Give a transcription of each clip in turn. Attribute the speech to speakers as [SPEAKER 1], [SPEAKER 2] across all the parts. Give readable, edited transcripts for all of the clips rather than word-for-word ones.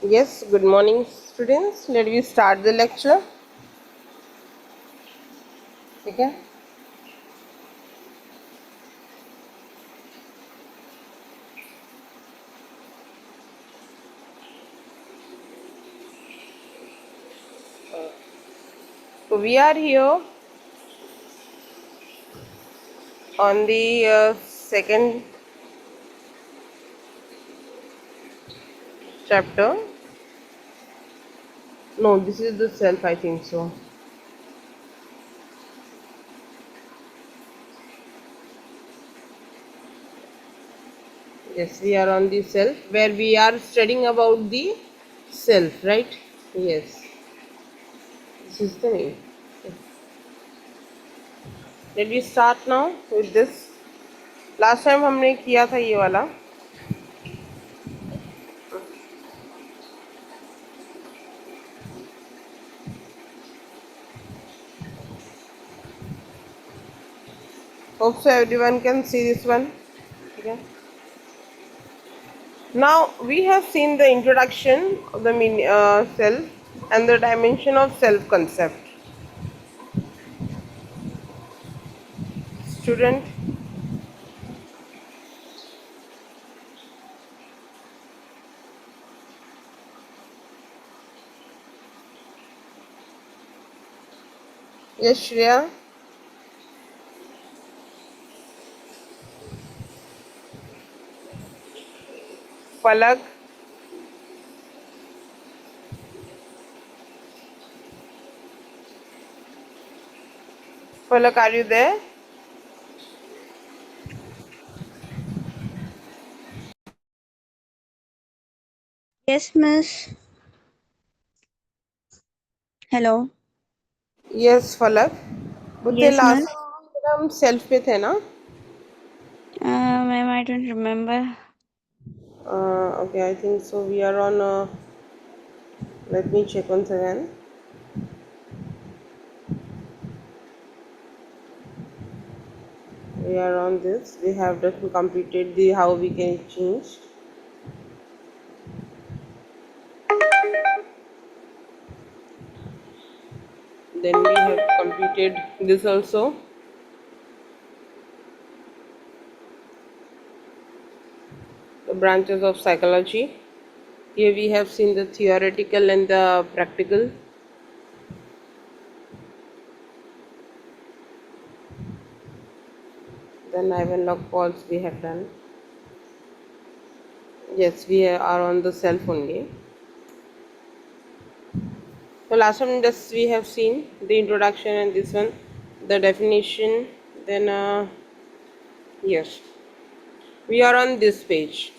[SPEAKER 1] Yes, good morning, students. Let me start the lecture. Okay. So we are here on the second chapter. No, this is the self. I think so. Yes, we are on the self, where we are studying about the self, right? Yes, this is the name. Let me start now with this. Last time हमने किया था ये वाला. Hope so everyone can see this one. Okay. Now we have seen the introduction of the self and the dimension of self concept. Student, yes, Shreya. Palak, Palak, are you there?
[SPEAKER 2] Yes, miss. Hello.
[SPEAKER 1] Yes, Palak. बोलते
[SPEAKER 2] Yes,
[SPEAKER 1] last
[SPEAKER 2] miss.
[SPEAKER 1] हम self पे थे ना.
[SPEAKER 2] Ma'am, I don't remember.
[SPEAKER 1] Okay, I think so. We are on. Let me check once again. We are on this. We have just completed the how we can change. Then we have completed this also. The branches of psychology. Here we have seen the theoretical and the practical. Then Ivanhoe Falls we have done. Yes, we are on the self only. So last one just we have seen the introduction and this one, the definition. Then yes, we are on this page.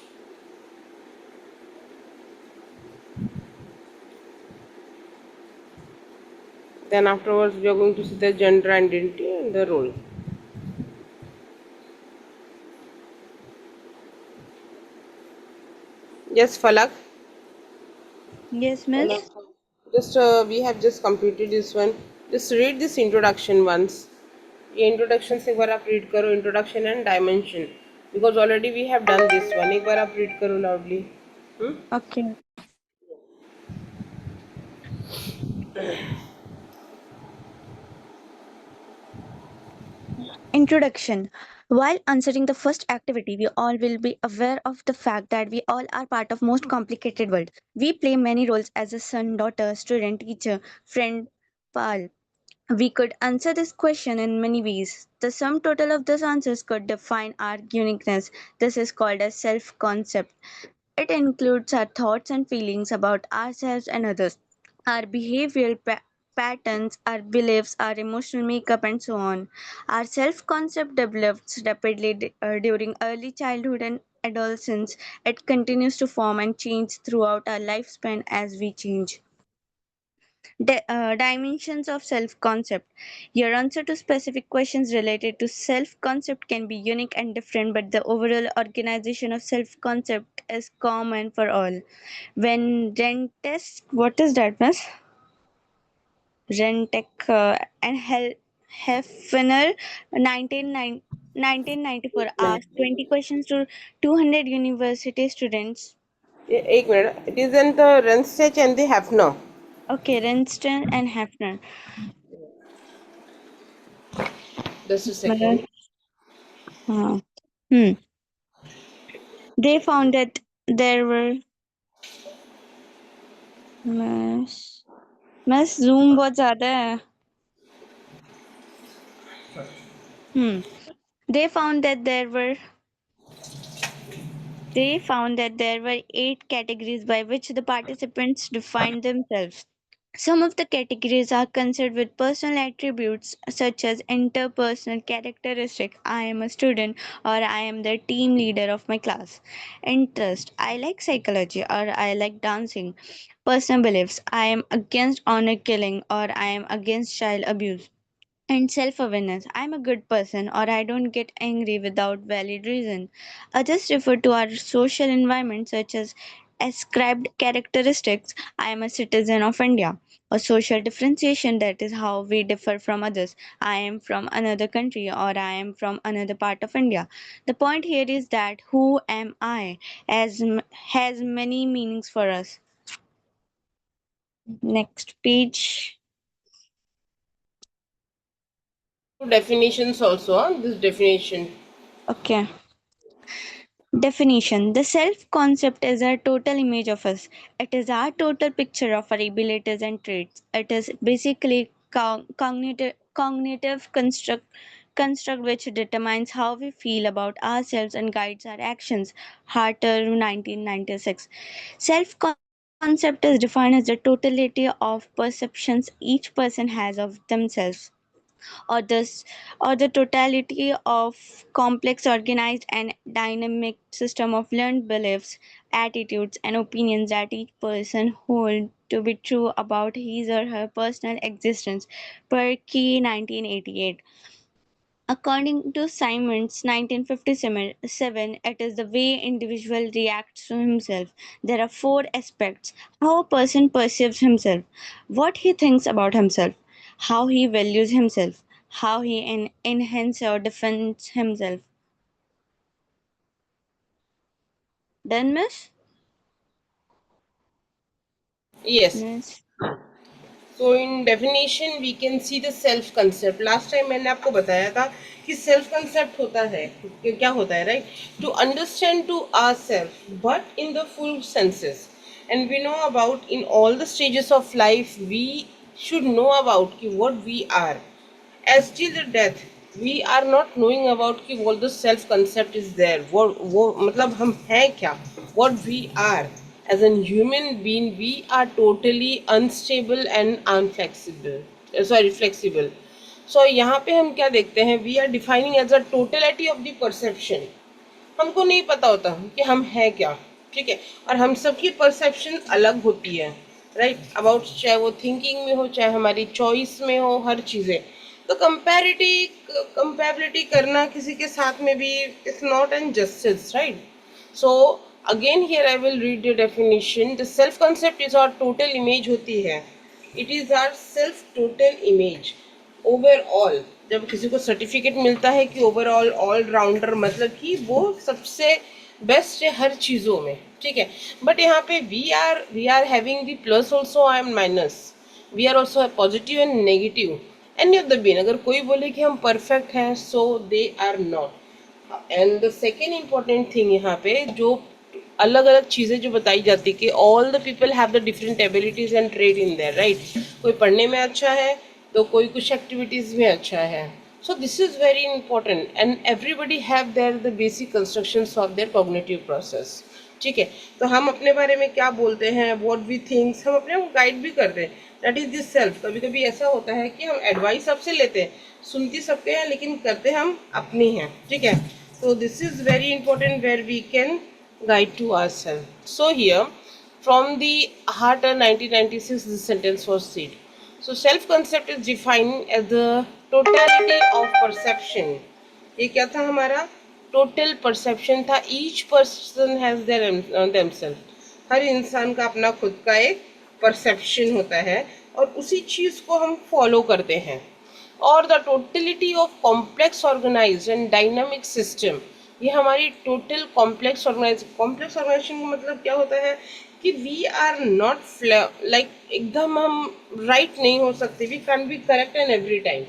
[SPEAKER 1] Then afterwards we are going to see the gender identity and the role. Yes, Falak.
[SPEAKER 2] Yes, miss.
[SPEAKER 1] Just we have just completed this one. Just read this introduction once. ये introduction से एक बार आप read करो introduction and dimension because already we have done this one एक बार आप read करो loudly.
[SPEAKER 2] Okay. Introduction. While answering the first activity, we all will be aware of the fact that we all are part of most complicated world. We play many roles as a son, daughter, student, teacher, friend, pal. We could answer this question in many ways. The sum total of those answers could define our uniqueness. This is called a self concept. It includes our thoughts and feelings about ourselves and others, our behavioral patterns, our beliefs, our emotional makeup, and so on. Our self concept develops rapidly during early childhood and adolescence. It continues to form and change throughout our lifespan as we change. Dimensions of self concept. Your answer to specific questions related to self concept can be unique and different, but the overall organization of self concept is common for all. When Rentest, what is that, miss? Rentek and Hefner 1994 asked 20 questions to 200 university students.
[SPEAKER 1] एक minute, it is in the Rundstedt and the Hafner.
[SPEAKER 2] Okay, Renston and Hefner.
[SPEAKER 1] Just a
[SPEAKER 2] Uh,
[SPEAKER 1] second.
[SPEAKER 2] hmm. They found that there were mass mass zoom बहुत ज़्यादा है. Hmm. They found that there were They found that there were 8 categories by which the participants defined themselves. Some of the categories are concerned with personal attributes such as interpersonal characteristic, I am a student or I am the team leader of my class. Interest, I like psychology or I like dancing. Personal beliefs, I am against honor killing or I am against child abuse. And self awareness, I'm a good person or I don't get angry without valid reason. Others refer to our social environment, such as ascribed characteristics, I am a citizen of India. A social differentiation, that is how we differ from others. I am from another country or I am from another part of India. The point here is that who am I has many meanings for us. Next page.
[SPEAKER 1] Definitions also, huh? This definition.
[SPEAKER 2] Okay. Definition: the self concept is our total image of us. It is our total picture of our abilities and traits. It is basically cognitive construct which determines how we feel about ourselves and guides our actions. Harter, 1996. Self concept is defined as the totality of perceptions each person has of themselves, or or the totality of complex, organized and dynamic system of learned beliefs, attitudes and opinions that each person hold to be true about his or her personal existence. Perky, 1988. According to Simons, 1957, it is the way individual reacts to himself. There are 4 aspects: how a person perceives himself, what he thinks about himself, how he values himself, how he enhances or defends himself. Done, miss?
[SPEAKER 1] Yes.
[SPEAKER 2] Yes.
[SPEAKER 1] So in definition we can see the self concept. Last time मैंने आपको बताया था कि self concept होता है कि क्या होता है, right? To understand to ourselves, but in the full senses. And we know about in all the stages of life we should know about कि what we are. As till the death we are not knowing about कि what the self concept is there, वो मतलब हम हैं क्या, what we are as a human being. We are totally unstable and unflexible, sorry flexible. So यहाँ पे हम क्या देखते हैं, we are defining as a totality of the perception. हमको नहीं पता होता कि हम हैं क्या, ठीक है, और हम सबकी परसेप्शन अलग होती है, राइट, अबाउट, चाहे वो थिंकिंग में हो चाहे हमारी चॉइस में हो, हर चीज़ें। तो कंपेबिलिटी करना किसी के साथ में भी it's not an justice, right? So again here I will read the definition. The self concept is our total image होती है, it is our self total image overall. जब किसी को सर्टिफिकेट मिलता है कि ओवरऑल ऑलराउंडर, मतलब कि वो सबसे बेस्ट है हर चीज़ों में, ठीक है। बट यहाँ पे we are having the plus also and minus, we are also positive and negative, any of the being. अगर कोई बोले कि हम परफेक्ट हैं, so they are not. And the second important thing यहाँ पे जो अलग अलग चीज़ें जो बताई जाती है कि all the people have the different abilities and trade in their, right? कोई पढ़ने में अच्छा है तो कोई कुछ एक्टिविटीज़ में अच्छा है। So this is very important and everybody have their the basic constructions of their cognitive process, ठीक है। तो हम अपने बारे में क्या बोलते हैं, व्हाट वी थिंक्स, हम अपने को गाइड भी करते हैं, दैट इज दिस सेल्फ। कभी कभी ऐसा होता है कि हम एडवाइस सबसे लेते हैं, सुनती सबके हैं लेकिन करते हम अपनी हैं, ठीक है। so this is very important where we can guide to ourselves. So here from the Harter 1996 this sentence was said. So self concept is defined as the totality of perception. ये क्या था हमारा टोटल परसेप्शन था। Each person has their themselves, हर इंसान का अपना खुद का एक परसेप्शन होता है और उसी चीज़ को हम फॉलो करते हैं। और the totality of complex organised and dynamic system, ये हमारी टोटल कॉम्प्लेक्स ऑर्गेनाइजेशन का मतलब क्या होता है कि वी आर नॉट लाइक एकदम हम राइट नहीं हो सकते, we can be correct an every time.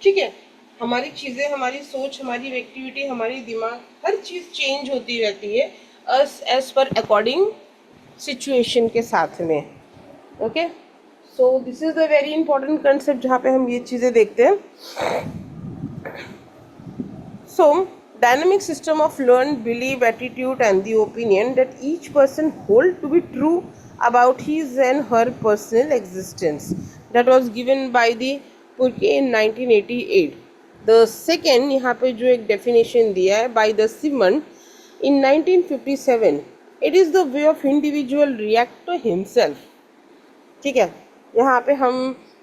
[SPEAKER 1] ठीक है, हमारी चीज़ें, हमारी सोच, हमारी एक्टिविटी, हमारी दिमाग, हर चीज़ चेंज होती रहती है एज पर अकॉर्डिंग सिचुएशन के साथ में। Okay, so this is the very important concept जहाँ पे हम ये चीज़ें देखते हैं। So, dynamic system of learned belief, attitude, and the opinion that each person hold to be true about his and her personal existence. That was given by the Purke in 1988. The second, यहाँ पे जो एक definition दिया है by the Simon in 1957. It is the way of individual react to himself. ठीक है, यहाँ पे हम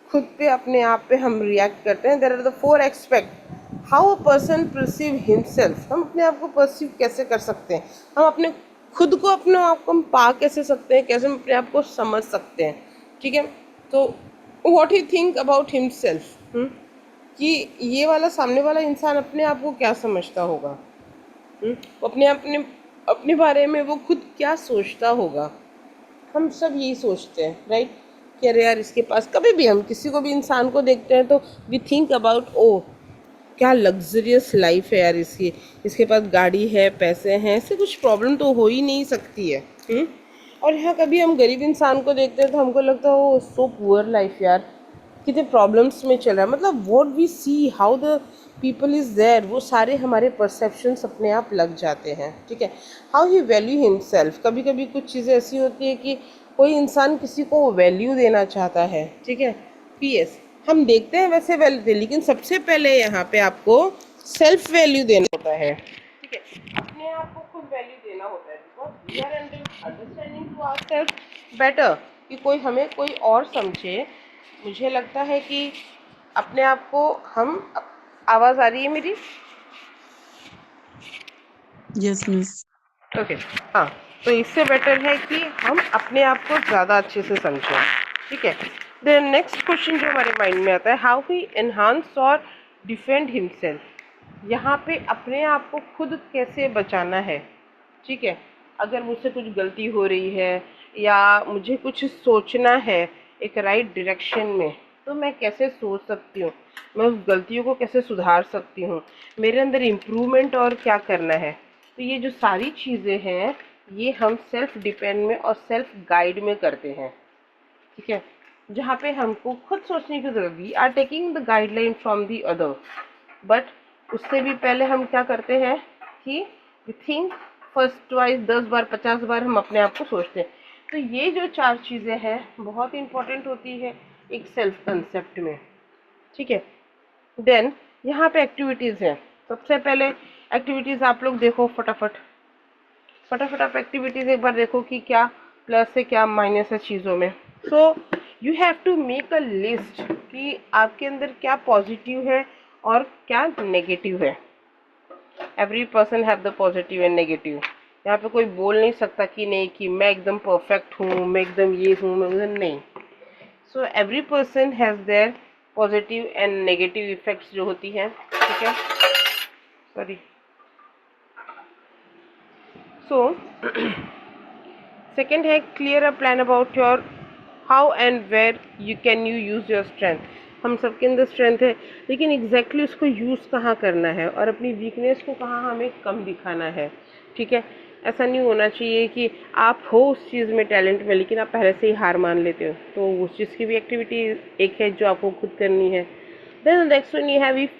[SPEAKER 1] खुद पे, अपने आप पे हम रिएक्ट करते हैं। There are the four expect how a person perceive himself. हम अपने आप को परसीव कैसे कर सकते हैं, हम अपने खुद को, अपने आप को हम पा कैसे सकते हैं, कैसे हम अपने आप को समझ सकते हैं। ठीक है, तो what he think about himself, कि ये वाला सामने वाला इंसान अपने आप को क्या समझता होगा, वो अपने अपने अपने बारे में वो खुद क्या सोचता होगा। हम सब यही सोचते हैं, राइट, कि अरे यार इसके पास, कभी भी हम किसी को भी इंसान को देखते हैं तो वी थिंक अबाउट, ओ क्या लग्जरियस लाइफ है यार इसकी, इसके पास गाड़ी है, पैसे हैं, ऐसे कुछ प्रॉब्लम तो हो ही नहीं सकती है। और यहाँ कभी हम गरीब इंसान को देखते हैं तो हमको लगता है ओ सो पुअर लाइफ यार, कितने प्रॉब्लम्स में चल रहा है। मतलब what we see, how the people is there, वो सारे हमारे परसेप्शंस अपने आप लग जाते हैं। ठीक है, हाउ ही वैल्यू हिमसेल्फ। कभी कभी कुछ चीज़ें ऐसी होती है कि कोई इंसान किसी को वैल्यू देना चाहता है। ठीक है, पीएस हम देखते हैं वैसे वैल्यू दे, लेकिन सबसे पहले यहाँ पे आपको सेल्फ वैल्यू देना होता है। ठीक है, अपने आप को खुद वैल्यू देना होता है, because we are understanding to ourselves better, कि कोई हमें कोई और समझे। मुझे लगता है कि अपने आप को हम, आवाज़ आ रही है मेरी?
[SPEAKER 3] Yes miss.
[SPEAKER 1] ओके, हाँ, तो इससे बेटर है कि हम अपने आप को ज़्यादा अच्छे से समझें। ठीक है, देन नेक्स्ट क्वेश्चन जो हमारे माइंड में आता है, हाउ ही एनहांस और डिफेंड हिमसेल्फ। यहाँ पे अपने आप को खुद कैसे बचाना है। ठीक है, अगर मुझसे कुछ गलती हो रही है या मुझे कुछ सोचना है एक राइट डायरेक्शन में, तो मैं कैसे सोच सकती हूँ, मैं उस गलतियों को कैसे सुधार सकती हूँ, मेरे अंदर इम्प्रूवमेंट और क्या करना है। तो ये जो सारी चीज़ें हैं ये हम सेल्फ डिपेंड में और सेल्फ गाइड में करते हैं। ठीक है, जहाँ पे हमको खुद सोचने की जरूरत, we are taking the guideline from the other, but उससे भी पहले हम क्या करते हैं कि वी थिंक फर्स्ट ट्वाइस, 10 बार 50 बार हम अपने आप को सोचते हैं। तो ये जो चार चीज़ें हैं बहुत इंपॉर्टेंट होती है एक सेल्फ कंसेप्ट में। ठीक है, देन यहाँ पे एक्टिविटीज़ हैं। सबसे पहले एक्टिविटीज़ आप लोग देखो, फटाफट फटाफट आप एक्टिविटीज़ एक बार देखो कि क्या प्लस है क्या माइनस है चीज़ों में। So you have to make a list कि आपके अंदर क्या पॉजिटिव है और क्या नेगेटिव है। Every person have the positive and negative. यहाँ पे कोई बोल नहीं सकता कि नहीं कि मैं एकदम परफेक्ट हूँ, मैं एकदम ये हूँ, मैं उधर नहीं। So every person has their positive and negative effects जो होती हैं। ठीक है, सॉरी। सो सेकेंड है clear a plan about your how and where you can you use your strength. हम सबके अंदर स्ट्रेंथ है, लेकिन एग्जैक्टली उसको यूज़ कहाँ करना है और अपनी वीकनेस को कहाँ हमें कम दिखाना है। ठीक है, ऐसा नहीं होना चाहिए कि आप हो उस चीज़ में टैलेंट में लेकिन आप पहले से ही हार मान लेते हो। तो उस चीज़ की भी एक्टिविटी एक है जो आपको खुद करनी है। Then next one you have, if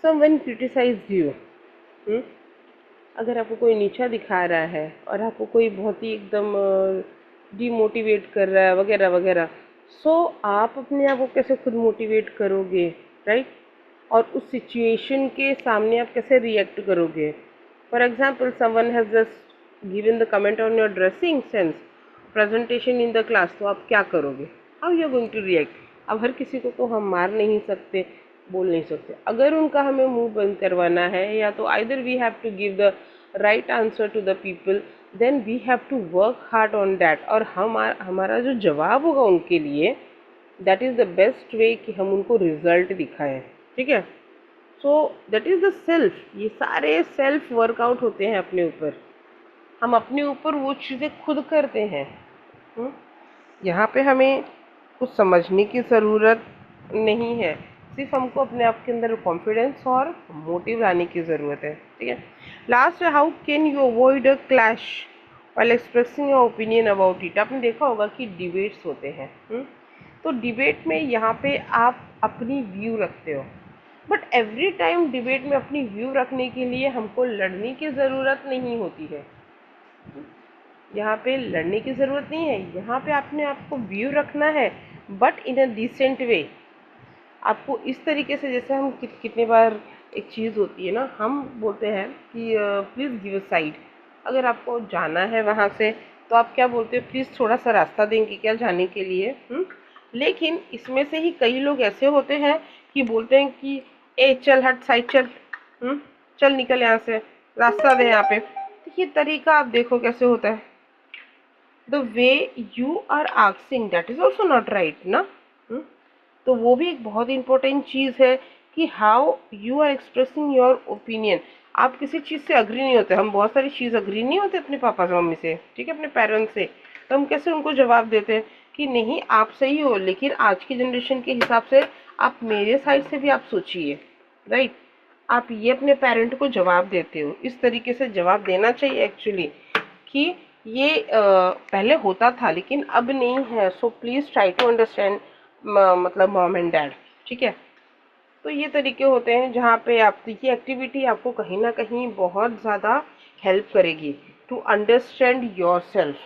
[SPEAKER 1] someone criticised you, अगर आपको कोई नीचा दिखा रहा है और आपको कोई बहुत ही एकदम डीमोटिवेट कर रहा है वगैरह वगैरह, सो आप अपने आप को कैसे खुद मोटिवेट करोगे, राइट, और उस सिचुएशन के सामने आप कैसे रिएक्ट करोगे। For example someone has just given the comment on your dressing sense, presentation in the class, तो आप क्या करोगे, how you are going to react. अब हर किसी को तो हम मार नहीं सकते, बोल नहीं सकते। अगर उनका हमें मुंह बंद करवाना है, या तो either we have to give the right answer to the people, then we have to work hard on that, और हमारा जो जवाब होगा उनके लिए, that is the best way कि हम उनको रिजल्ट दिखाएं। ठीक है, so that is the self, ये सारे सेल्फ वर्कआउट होते हैं अपने ऊपर, हम अपने ऊपर वो चीज़ें खुद करते हैं। यहाँ पे हमें कुछ समझने की ज़रूरत नहीं है, सिर्फ हमको अपने आप के अंदर कॉन्फिडेंस और मोटिव लाने की ज़रूरत है। ठीक है, last, how can you avoid a clash while expressing your opinion about it। आपने देखा होगा कि डिबेट्स होते हैं। तो डिबेट में यहाँ पे आप अपनी व्यू रखते हो, बट एवरी टाइम डिबेट में अपनी व्यू रखने के लिए हमको लड़ने की ज़रूरत नहीं होती है। यहाँ पे लड़ने की ज़रूरत नहीं है, यहाँ पे आपने आपको व्यू रखना है, बट इन अ डिसेंट वे। आपको इस तरीके से, जैसे हम कितने बार एक चीज़ होती है ना, हम बोलते हैं कि प्लीज़ गिव अ साइड। अगर आपको जाना है वहाँ से तो आप क्या बोलते हो, प्लीज़ थोड़ा सा रास्ता देंगे क्या जाने के लिए। लेकिन इसमें से ही कई लोग ऐसे होते हैं कि बोलते हैं कि ए चल हट साइड चल, चल निकल यहाँ से, रास्ता दे यहाँ पे। तो ये तरीका आप देखो कैसे होता है। The way you are asking that is also not right ना। तो वो भी एक बहुत इंपॉर्टेंट चीज़ है कि how you are expressing your opinion. आप किसी चीज़ से अग्री नहीं होते, हम बहुत सारी चीज़ अग्री नहीं होते अपने पापा से मम्मी से, ठीक है, अपने पेरेंट्स से, तो हम कैसे उनको जवाब देते हैं कि नहीं आप सही हो, लेकिन आज की जनरेशन के हिसाब से आप मेरे साइड से भी आप सोचिए, राइट। आप ये अपने पेरेंट को जवाब देते हो, इस तरीके से जवाब देना चाहिए एक्चुअली कि ये पहले होता था लेकिन अब नहीं है, so please try to understand मतलब मॉम एंड डैड। ठीक है, तो ये तरीके होते हैं जहाँ पे आप, ये एक्टिविटी आपको कहीं ना कहीं बहुत ज़्यादा हेल्प करेगी टू अंडरस्टैंड योर सेल्फ।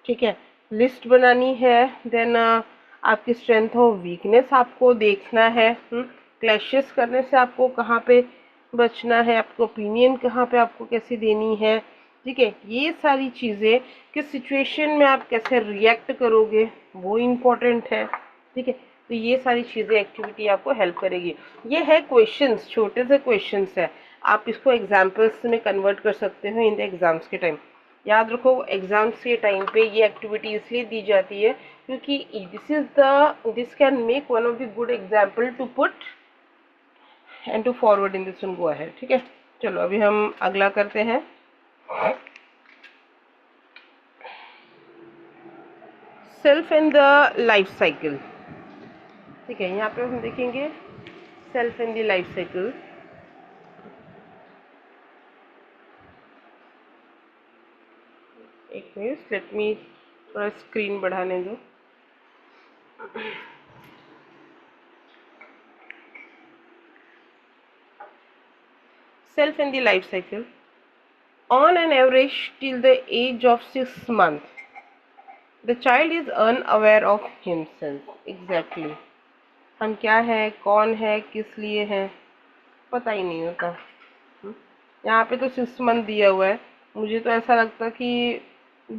[SPEAKER 1] ठीक है, लिस्ट बनानी है, देन आपकी स्ट्रेंथ और वीकनेस आपको देखना है, क्लैशेस करने से आपको कहाँ पे बचना है, आपको ओपिनियन कहाँ पे आपको कैसे देनी है। ठीक है, ये सारी चीज़ें किस सिचुएशन में आप कैसे रिएक्ट करोगे वो इम्पोर्टेंट है। ठीक है, तो ये सारी चीज़ें एक्टिविटी आपको हेल्प करेगी। ये है क्वेश्चंस, छोटे से क्वेश्चंस है, आप इसको एग्जाम्पल्स में कन्वर्ट कर सकते हो इन द एग्जाम्स के टाइम। याद रखो एग्जाम्स के टाइम पे ये एक्टिविटी इसलिए दी जाती है क्योंकि this can make one of the good example to put and to forward in this one go ahead. ठीक है, चलो अभी हम अगला करते हैं। Self in the life cycle. ठीक है, यहाँ पे हम देखेंगे self in the life cycle. एक मिनट, लेट मी थोड़ा स्क्रीन बढ़ाने दो। Self in the life cycle, on an average till the age of 6 months the child is unaware of himself। exactly, हम क्या है, कौन है, किस लिए है, पता ही नहीं होता। यहाँ पे तो 6 मंथ दिया हुआ है, मुझे तो ऐसा लगता कि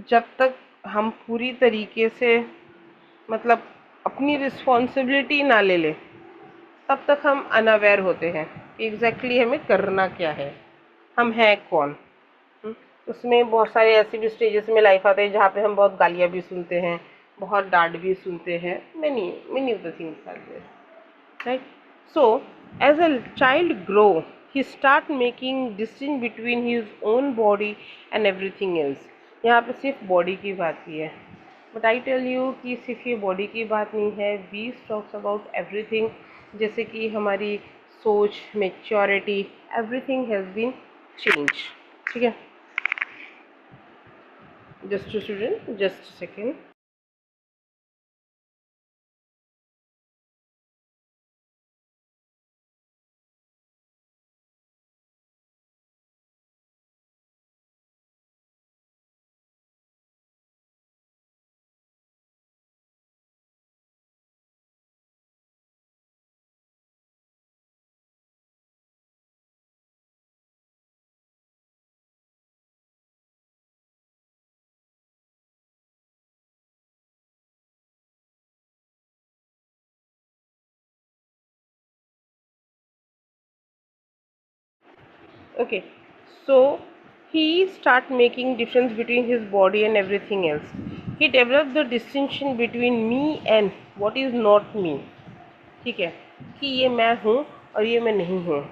[SPEAKER 1] जब तक हम पूरी तरीके से मतलब अपनी रिस्पॉन्सिबिलिटी ना ले लें तब तक हम अनअवेयर होते हैं एग्जैक्टली हमें करना क्या है, हम हैं कौन। उसमें बहुत सारे ऐसे भी स्टेजेस में लाइफ आते हैं जहाँ पे हम बहुत गालियाँ भी सुनते हैं, बहुत डांट भी सुनते हैं, many many of the things are there, right? So as a child grow, he start making distinction between his own body and everything else। यहाँ पे सिर्फ बॉडी की बात की है, बट आई टेल यू कि सिर्फ ये बॉडी की बात नहीं है, वी टॉक्स अबाउट एवरीथिंग। जैसे कि हमारी सोच, maturity, everything has been change. ठीक है, just to student, just second. Okay, so he start making difference between his body and everything else. He developed the distinction between me and what is not me। ठीक है, कि ये मैं हूँ और ये मैं नहीं हूँ,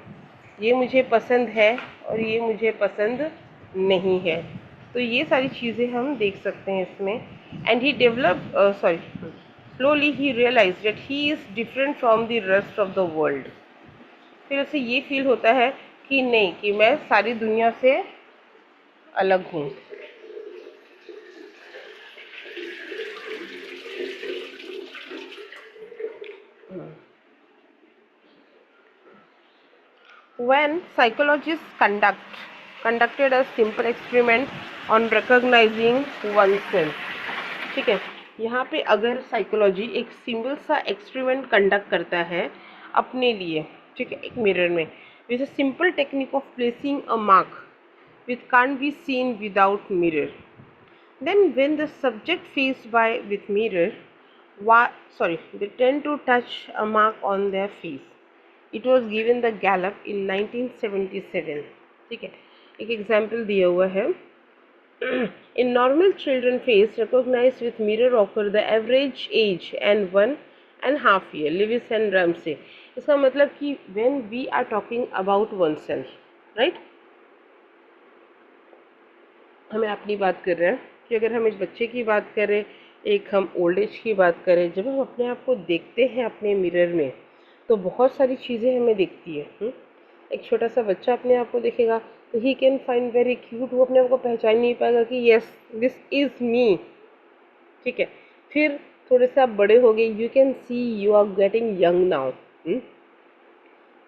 [SPEAKER 1] ये मुझे पसंद है और ये मुझे पसंद नहीं है। तो ये सारी चीज़ें हम देख सकते हैं इसमें। And he develop slowly he realize that he is different from the rest of the world. फिर उसे ये फील होता है कि नहीं, कि मैं सारी दुनिया से अलग हूँ। When psychologists conducted a simple experiment on recognizing oneself, ठीक है, यहाँ पे अगर साइकोलॉजी एक सिंपल सा एक्सपेरिमेंट कंडक्ट करता है अपने लिए, ठीक है, एक मिरर में, with a simple technique of placing a mark which can't be seen without mirror, then when the subject faced by with mirror, they tend to touch a mark on their face. It was given the Gallup in 1977, ठीक है। एक example दिया हुआ है, in normal children face recognise with mirror after the average age and 1.5 year, Lewis and Ramsey. इसका मतलब कि when we are talking about oneself, right, हमें अपनी बात कर रहे हैं कि अगर हम इस बच्चे की बात करें, एक हम ओल्ड एज की बात करें, जब हम अपने आप को देखते हैं अपने मिरर में तो बहुत सारी चीज़ें हमें दिखती है। एक छोटा सा बच्चा अपने आप को देखेगा तो he can find very cute, वो अपने आप को पहचान नहीं पाएगा कि यस दिस इज़ मी, ठीक है। फिर थोड़े से आप बड़े हो गए, you can see you are getting young now,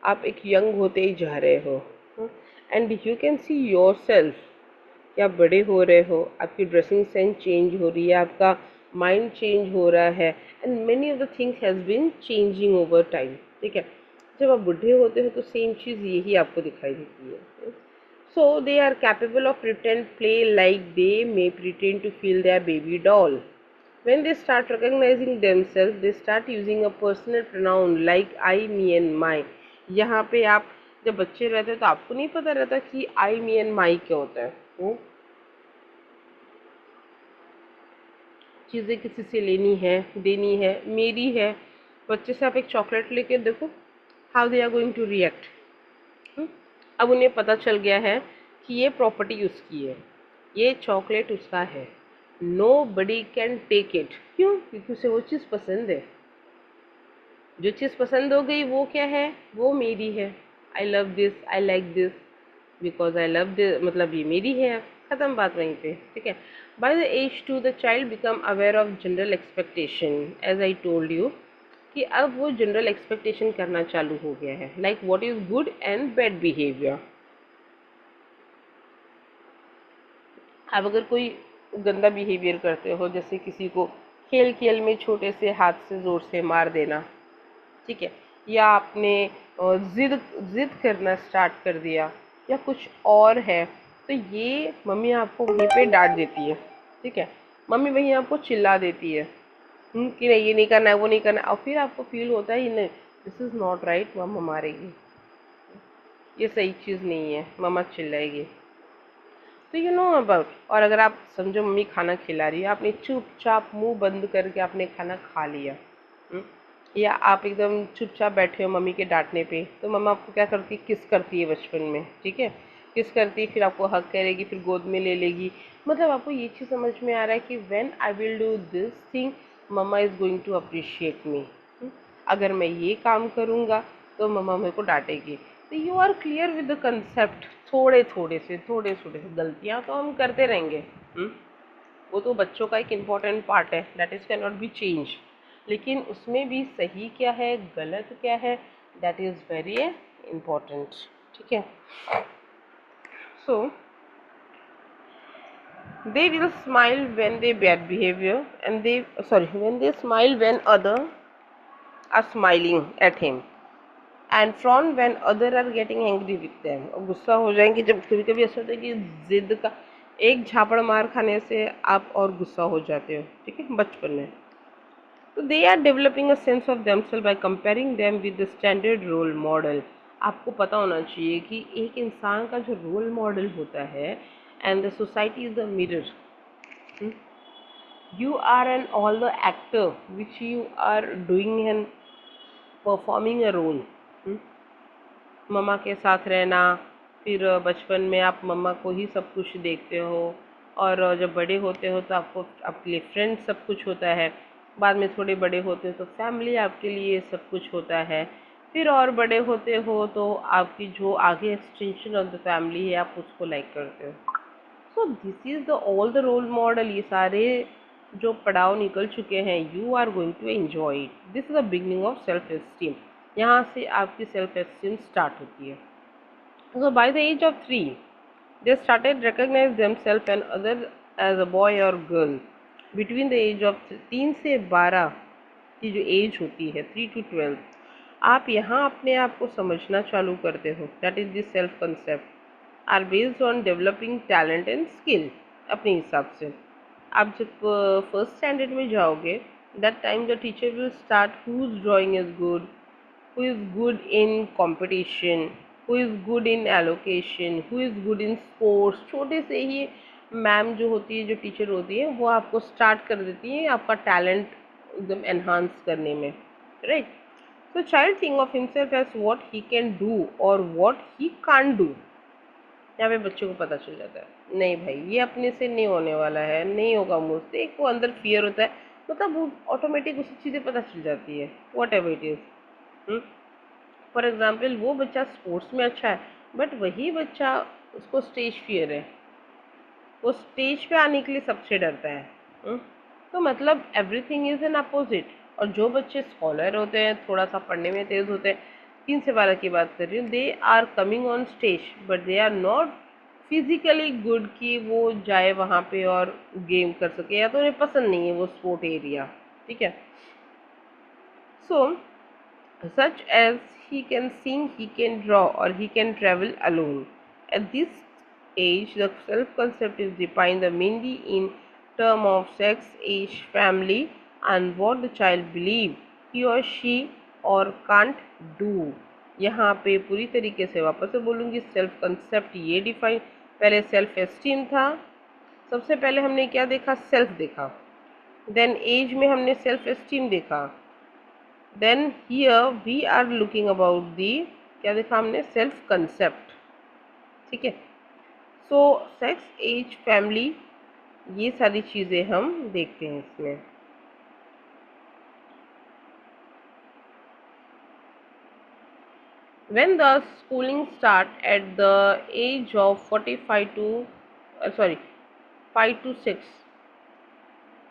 [SPEAKER 1] आप एक यंग होते ही जा रहे हो, and you can see your self कि आप बड़े हो रहे हो, आपकी ड्रेसिंग सेंस चेंज हो रही है, आपका माइंड चेंज हो रहा है, and many of the things has been changing over time, ठीक है। जब आप बूढ़े होते हो तो सेम चीज़ यही आपको दिखाई देती है। So they are capable of pretend play like they may pretend to feel their baby doll. When they start recognizing themselves, they start using a personal pronoun like I, me and my। यहाँ पे आप जब बच्चे रहते हो तो आपको नहीं पता रहता कि I, me and my क्या होता है। चीज़ें किसी से लेनी है, देनी है, मेरी है। बच्चे से आप एक चॉकलेट लेके देखो, how they are going to react. अब उन्हें पता चल गया है कि ये प्रॉपर्टी उसकी है, ये चॉकलेट उसका है, nobody can take it. क्यों? क्योंकि उसे वो चीज़ पसंद है। जो चीज़ पसंद हो गई वो क्या है, वो मेरी है। I love this, I like this, because I love this, मतलब ये मेरी है, ख़त्म बात वहीं पे, ठीक है। By the age to the child become aware of general expectation, as I told you कि अब वो जनरल एक्सपेक्टेशन करना चालू हो गया है, like what is good and bad behaviour. आप अगर कोई गंदा बिहेवियर करते हो, जैसे किसी को खेल खेल में छोटे से हाथ से ज़ोर से मार देना, ठीक है, या आपने जिद जिद करना स्टार्ट कर दिया या कुछ और है, तो ये मम्मी आपको वहीं पे डांट देती है, ठीक है। मम्मी वहीं आपको चिल्ला देती है कि नहीं ये नहीं करना है, वो नहीं करना है, और फिर आपको फील होता है नहीं दिस इज़ नॉट राइट, मम्मा मारेगी, ये सही चीज़ नहीं है, मम्मा चिल्लाएगी। तो यू नो अबाउट, और अगर आप समझो मम्मी खाना खिला रही है, आपने चुपचाप मुंह बंद करके आपने खाना खा लिया, या आप एकदम चुपचाप बैठे हो मम्मी के डांटने पे, तो मम्मा आपको क्या करती है, किस करती है बचपन में, ठीक है, किस करती है, फिर आपको हक करेगी, फिर गोद में ले लेगी। मतलब आपको ये चीज़ समझ में आ रहा है कि when I will do this thing mamma is going to appreciate me. अगर मैं ये काम करूँगा तो मम्मा मेरे को डांटेगी। तो you are clear with the concept. थोड़े थोड़े से गलतियाँ तो हम करते रहेंगे, वो तो बच्चों का एक इम्पॉर्टेंट पार्ट है, that is can not be change. लेकिन उसमें भी सही क्या है, गलत क्या है, दैट इज़ वेरी इम्पॉर्टेंट, ठीक है। सो they will smile when they bad behavior, and when they smile when other are smiling at him, and from when other are getting angry with them. और गुस्सा हो जाएंगे जब कभी कभी ऐसा होता है कि जिद का एक झापड़ मार खाने से आप और गुस्सा हो जाते हो, ठीक है, बचपन में। तो they are developing a sense of themselves by comparing them with the standard role model. आपको पता होना चाहिए कि एक इंसान का जो रोल मॉडल होता है, and the society is the mirror, you are an all the actor which you are doing and performing a role, मम्मा के साथ रहना, फिर बचपन में आप मम्मा को ही सब कुछ देखते हो, और जब बड़े होते हो तो आपको आपके लिए फ्रेंड सब कुछ होता है। बाद में थोड़े बड़े होते हो तो फैमिली आपके लिए सब कुछ होता है। फिर और बड़े होते हो तो आपकी जो आगे एक्सटेंशन ऑफ द फैमिली है आप उसको लाइक करते हो। So this is the all the role model, ये सारे जो पड़ाव निकल चुके हैं, you are going to enjoy it. This is the beginning of self esteem. यहाँ से आपकी सेल्फ एस्टीम स्टार्ट होती है। So by the age of 3, they started recognize themselves and others as a boy or girl. Between the age of 3 से 12 की जो as होती है, 3 to 12, आप यहाँ अपने आप को समझना चालू करते हो। That is this self concept are based on developing talent and skill. अपने हिसाब से आप जब फर्स्ट स्टैंडर्ड में जाओगे, that time the teacher will start whose drawing is good, who is good in competition, who is good in allocation, who is good in sports। छोटे से ही ma'am जो होती है, जो टीचर होती है, वो आपको स्टार्ट कर देती है आपका टैलेंट एकदम एनहांस करने में, right. So child think of himself as what he can do और व्हाट ही कांट डू। यहाँ पे बच्चों को पता चल जाता है, नहीं भाई ये अपने से नहीं होने वाला है, नहीं होगा मुझसे। एक वो अंदर फियर होता है, मतलब वो ऑटोमेटिक उसे चीज़ें पता चल जाती है, what ever it is. For example वो बच्चा स्पोर्ट्स में अच्छा है, बट वही बच्चा, उसको स्टेज फियर है, वो स्टेज पे आने के लिए सबसे डरता है। तो मतलब एवरीथिंग इज एन अपोजिट। और जो बच्चे स्कॉलर होते हैं, थोड़ा सा पढ़ने में तेज होते हैं, 3 से 12 की बात कर रही हूँ, they are coming on stage but they are not physically good कि वो जाए वहाँ पे और गेम कर सके, या तो उन्हें पसंद नहीं है वो स्पोर्ट एरिया, ठीक है। सो such as he can sing, he can draw, or he can travel alone. At this age, the self-concept is defined mainly in terms of sex, age, family, and what the child believe he or she or can't do। यहाँ पे पूरी तरीके से वापस से बोलूँगी, self concept ये define, पहले सेल्फ एस्टीम था, सबसे पहले हमने क्या देखा, सेल्फ देखा, देन एज में हमने सेल्फ एस्टीम देखा, then here we are looking about the, क्या देखा हमने, सेल्फ कंसेप्ट, ठीक है। सो सेक्स, एज, फैमिली, ये सारी चीज़ें हम देखते हैं इसमें। When the schooling start at the age of 45 to sorry 5 to 6,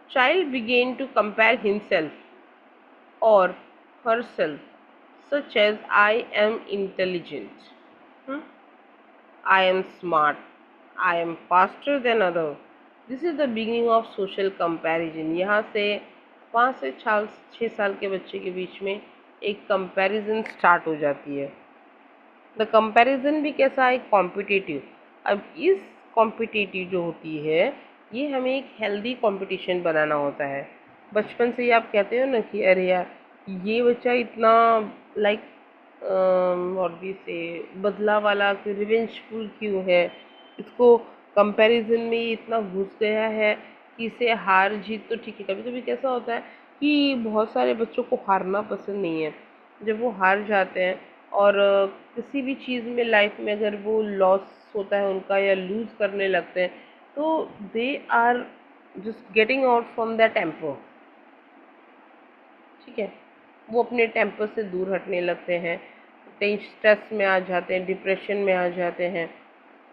[SPEAKER 1] child begin to compare himself or herself, such as I am intelligent, hmm? I am smart, I am faster than other। This is the beginning of social comparison। यहाँ से 5 से 6 साल के बच्चे के बीच में एक comparison start हो जाती है। द कंपैरिजन भी कैसा है, कॉम्पिटिटिव। अब इस कॉम्पिटिटिव जो होती है, ये हमें एक हेल्दी कंपटीशन बनाना होता है। बचपन से ही आप कहते हो ना कि अरे यार ये बच्चा इतना लाइक और भी से बदला वाला, रिवेंजफुल क्यों है, इसको कंपैरिजन में ये इतना घुस गया है कि इसे हार जीत तो ठीक है। कभी कभी कैसा होता है कि बहुत सारे बच्चों को हारना पसंद नहीं है। जब वो हार जाते हैं और किसी भी चीज़ में लाइफ में अगर वो लॉस होता है उनका, या लूज़ करने लगते हैं, तो they are just getting out from the temper, ठीक है। वो अपने टेम्पर से दूर हटने लगते हैं, स्ट्रेस में आ जाते हैं, डिप्रेशन में आ जाते हैं।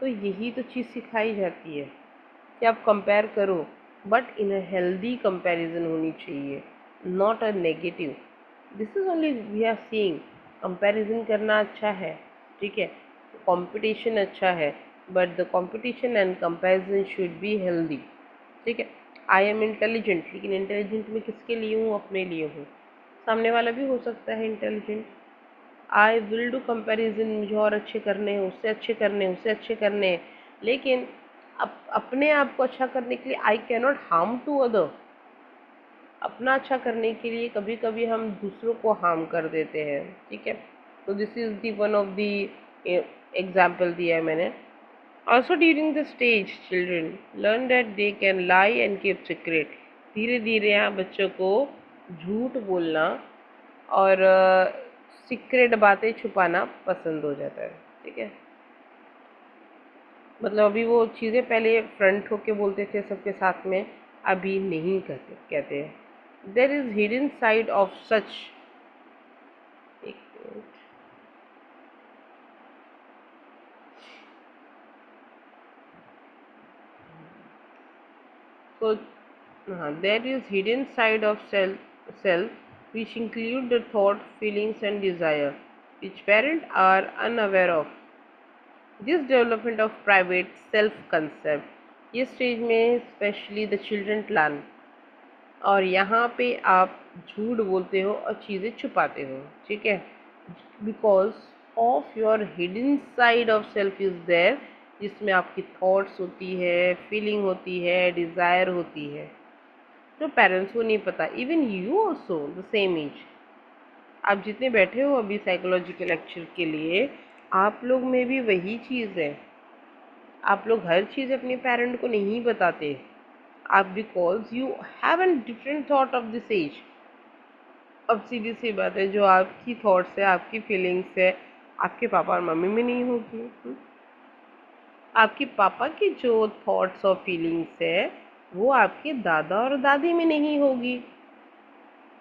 [SPEAKER 1] तो यही तो चीज़ सिखाई जाती है कि आप कंपेयर करो, but in a healthy comparison होनी चाहिए, not a negative. This is only we are seeing, comparison करना अच्छा है, ठीक है, कंपटीशन अच्छा है, but the competition and comparison should be healthy, ठीक है। आई एम इंटेलिजेंट, लेकिन इंटेलिजेंट मैं किसके लिए हूँ, अपने लिए हूँ। सामने वाला भी हो सकता है intelligent. I will do comparison, मुझे और अच्छे करने हैं, उससे अच्छे करने हैं, उससे अच्छे करने हैं, लेकिन अपने आप को अच्छा करने के लिए I can not harm to other. अपना अच्छा करने के लिए कभी कभी हम दूसरों को हार्म कर देते हैं, ठीक है। तो this is the one of the example दिया है मैंने। Also during the stage children learn that they can lie and keep secret. धीरे धीरे यहाँ बच्चों को झूठ बोलना और सीक्रेट बातें छुपाना पसंद हो जाता है, ठीक है। मतलब अभी वो चीज़ें पहले फ्रंट होके बोलते थे सबके साथ में, अभी नहीं कहते हैं। There is hidden side of such, एक minute, so there is hidden side of self which include the thought, feelings and desire which parents are unaware of. This development of private self concept, ये stage में specially the children learn, और यहाँ पे आप झूठ बोलते हो और चीज़ें छुपाते हो, ठीक है, because of your hidden side of self is there, जिसमें आपकी थॉट्स होती है, फीलिंग होती है, डिज़ायर होती है, जो पेरेंट्स को नहीं पता। Even you also the same age, आप जितने बैठे हो अभी साइकोलॉजिकल लेक्चर के लिए, आप लोग में भी वही चीज़ है। आप लोग हर चीज़ अपने पेरेंट को नहीं बताते, आप because you have an different thought of this age. अब सीधी सी बात है, जो आपकी थॉट्स है, आपकी फीलिंग्स है, आपके पापा और मम्मी में नहीं होगी। आपके पापा की जो थॉट्स और फीलिंग्स है वो आपके दादा और दादी में नहीं होगी,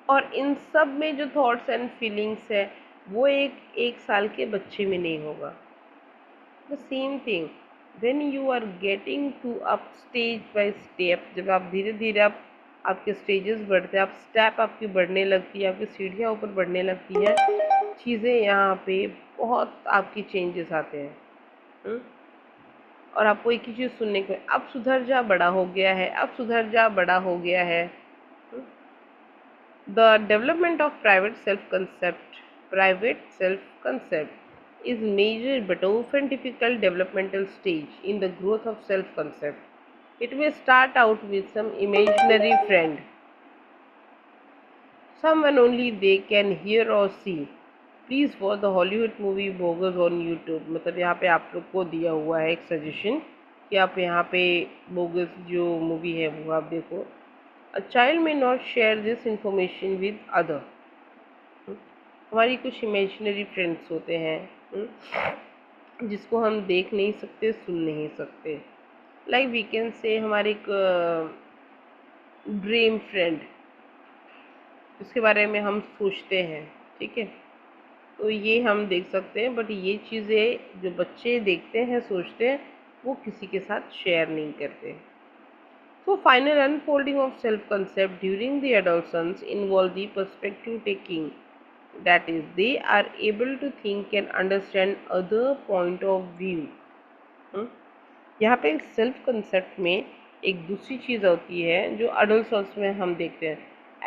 [SPEAKER 1] और इन सब में जो थॉट्स एंड फीलिंग्स है वो एक साल के बच्चे में नहीं होगा। The same thing when you are getting to up stage by step, जब आप धीरे धीरे आपके स्टेजेस बढ़ते हैं, आप स्टेप आपकी बढ़ने लगती है, आपकी सीढ़ियाँ ऊपर बढ़ने लगती हैं, चीज़ें यहाँ पे बहुत आपकी चेंजेस आते हैं। और आपको एक ही चीज़ सुनने को, अब सुधर जा बड़ा हो गया है, अब सुधर जा बड़ा हो गया है। The development of private self-concept is major but often difficult developmental stage in the growth of self-concept. It may start out with some imaginary friend, someone only they can hear or see. Please watch the Hollywood movie bogus on YouTube. मतलब यहाँ पे आप लोग को दिया हुआ है एक सजेशन कि आप यहाँ पे बोगस जो मूवी है वो आप देखो। अ चाइल्ड में not share this information with other, हमारी कुछ इमेजिनरी फ्रेंड्स होते हैं जिसको हम देख नहीं सकते, सुन नहीं सकते। लाइक वी कैन से हमारे एक ड्रीम फ्रेंड, जिसके बारे में हम सोचते हैं, ठीक है, तो ये हम देख सकते हैं, बट ये चीज़ें जो बच्चे देखते हैं, सोचते हैं, वो किसी के साथ शेयर नहीं करते। So final unfolding of self-concept during the adolescence involve the perspective taking, that is they are able to think and understand other point of view। यहाँ पे सेल्फ कंसेप्ट में एक दूसरी चीज़ होती है जो अडोलसेंस में हम देखते हैं।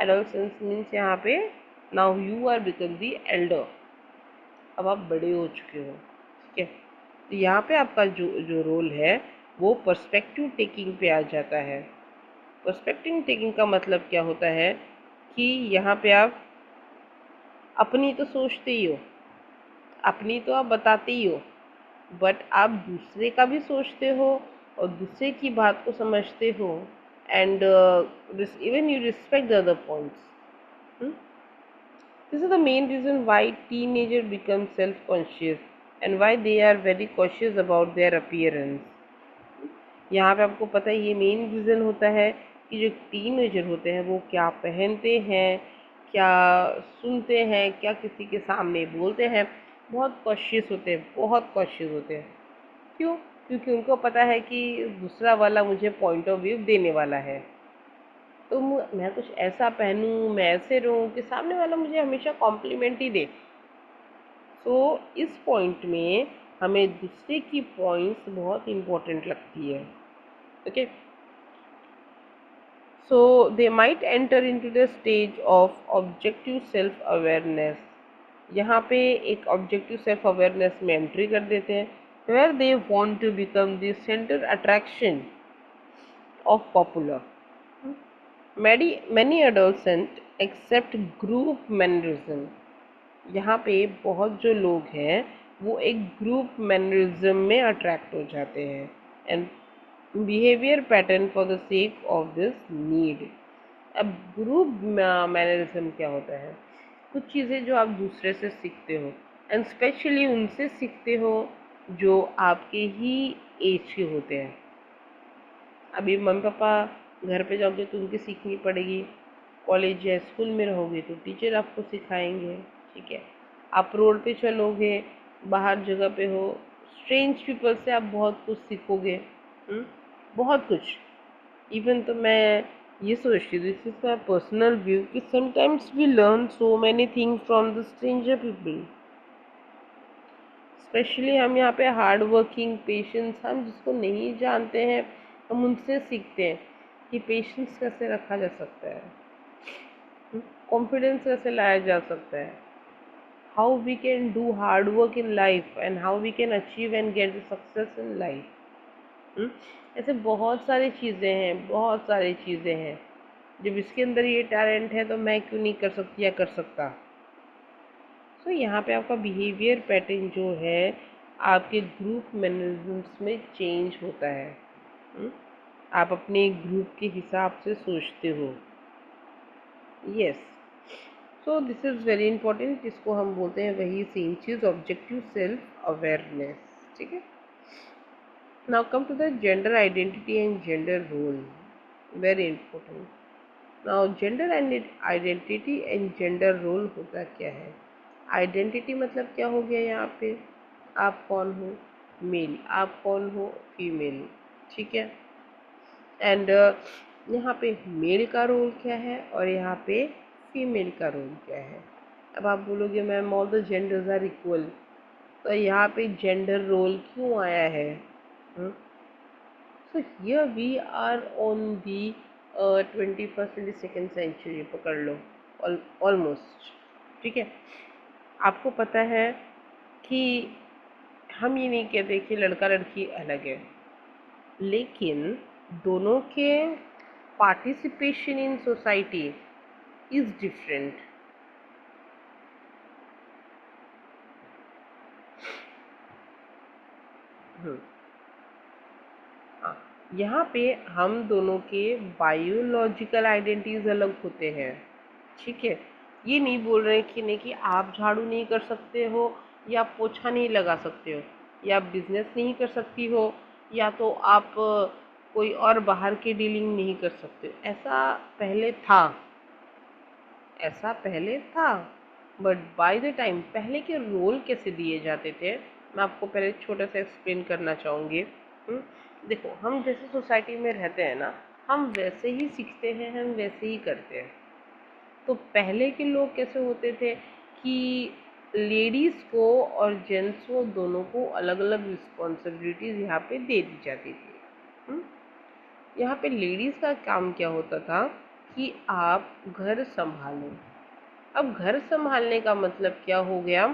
[SPEAKER 1] एडोलसेंस मीन्स यहाँ पे now you are become the elder, अब आप बड़े हो चुके हो, ठीक है। तो यहाँ पे आपका जो जो रोल है वो पर्सपेक्टिव टेकिंग पे आ जाता है। पर्सपेक्टिव टेकिंग का मतलब क्या होता है कि यहाँ पे आप अपनी तो सोचते ही हो, अपनी तो आप बताते ही हो, बट आप दूसरे का भी सोचते हो और दूसरे की बात को समझते हो, and even you respect the other points. This is the main reason why teenagers become self-conscious and why they are very cautious about their appearance। यहाँ पे आपको पता है ये मेन रीज़न होता है कि जो टीनेजर होते हैं वो क्या पहनते हैं, क्या सुनते हैं, क्या किसी के सामने बोलते हैं, बहुत कॉशियस होते हैं, बहुत कॉशियस होते हैं। क्यों? क्योंकि उनको पता है कि दूसरा वाला मुझे पॉइंट ऑफ व्यू देने वाला है, तो मैं कुछ ऐसा पहनूं, मैं ऐसे रहूं कि सामने वाला मुझे हमेशा कॉम्प्लीमेंट ही दे। तो इस पॉइंट में हमें दूसरे की पॉइंट्स बहुत इम्पोर्टेंट लगती है, okay. So they might enter into the stage of objective self awareness. यहाँ पे एक ऑब्जेक्टिव सेल्फ अवेयरनेस में एंट्री कर देते हैं, where they want to become the centre attraction of popular. many adolescent accept group mannerism. यहाँ पे बहुत जो लोग हैं वो एक ग्रुप मैनरिज्म में अट्रैक्ट हो जाते हैं, and behaviour pattern for the sake of this need. अब ग्रुप मैनरिज्म क्या होता है? कुछ चीज़ें जो आप दूसरे से सीखते हो, एंड स्पेशली उनसे सीखते हो जो आपके ही एज के होते हैं। अभी मम्मी पापा घर पे जाओगे तो उनकी सीखनी पड़ेगी, कॉलेज या स्कूल में रहोगे तो टीचर आपको सिखाएंगे, ठीक है। आप रोड पे चलोगे, बाहर जगह पे हो, स्ट्रेंज पीपल से आप बहुत कुछ सीखोगे, बहुत कुछ। इवन तो मैं ये सोचती हूँ, this is my personal view, कि sometimes we learn so many things from the stranger people. Specially हम यहाँ पे हार्ड वर्किंग पेशेंस, हम जिसको नहीं जानते हैं हम उनसे सीखते हैं कि पेशेंस कैसे रखा जा सकता है, कॉन्फिडेंस कैसे लाया जा सकता है, how we can do hard work in life and how we can achieve and get the success in life. ऐसे बहुत सारी चीज़ें हैं, बहुत सारी चीज़ें हैं। जब इसके अंदर ये टैलेंट है तो मैं क्यों नहीं कर सकती या कर सकता। सो यहाँ पे आपका बिहेवियर पैटर्न जो है आपके ग्रुप मैनरिज्म्स में चेंज होता है। हम्म? आप अपने ग्रुप के हिसाब से सोचते हो। Yes, so this is very important, इसको हम बोलते हैं वही सेम चीज़, ऑब्जेक्टिव सेल्फ अवेयरनेस, ठीक है। Now come to the gender identity and gender role, very important. Now gender identity and gender role होता क्या है। आइडेंटिटी मतलब क्या हो गया यहाँ पे, आप कौन हो, मेल, आप कौन हो, फीमेल, ठीक है। एंड यहाँ पे मेल का रोल क्या है और यहाँ पे फीमेल का रोल क्या है। अब आप बोलोगे ma'am all the genders are equal, तो यहाँ पे जेंडर रोल क्यों आया है। So here we are on the 21st century, पकड़ लो, ऑलमोस्ट, ठीक है। आपको पता है कि हम ये नहीं कहते कि लड़का लड़की अलग है, लेकिन दोनों के participation in society is different. यहाँ पे हम दोनों के बायोलॉजिकल आइडेंटिटीज अलग होते हैं, ठीक है। ये नहीं बोल रहे कि नहीं कि आप झाड़ू नहीं कर सकते हो या पोछा नहीं लगा सकते हो या बिजनेस नहीं कर सकती हो या तो आप कोई और बाहर की डीलिंग नहीं कर सकते हो। ऐसा पहले था, बट बाय द टाइम पहले के रोल कैसे दिए जाते थे, मैं आपको पहले छोटा सा एक्सप्लेन करना चाहूँगी। देखो, हम जैसे सोसाइटी में रहते हैं ना, हम वैसे ही सीखते हैं, हम वैसे ही करते हैं। तो पहले के लोग कैसे होते थे कि लेडीज़ को और जेंट्स को दोनों को अलग अलग रिस्पॉन्सिबिलिटीज़ यहाँ पे दे दी जाती थी। यहाँ पे लेडीज़ का काम क्या होता था कि आप घर संभालो। अब घर संभालने का मतलब क्या हो गया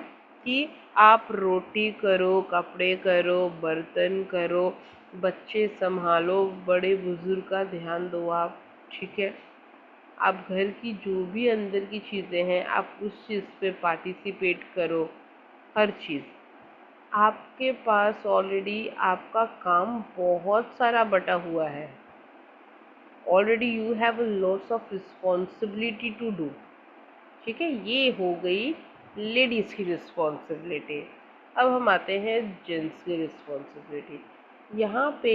[SPEAKER 1] कि आप रोटी करो, कपड़े करो, बर्तन करो, बच्चे संभालो, बड़े बुजुर्ग का ध्यान दो आप, ठीक है। आप घर की जो भी अंदर की चीज़ें हैं आप उस चीज़ पे पार्टिसिपेट करो, हर चीज़। आपके पास ऑलरेडी आपका काम बहुत सारा बटा हुआ है, already you have a lots of responsibility to do, ठीक है। ये हो गई लेडीज़ की रिस्पॉन्सिबिलिटी। अब हम आते हैं जेंट्स की रिस्पॉन्सिबिलिटी। यहाँ पे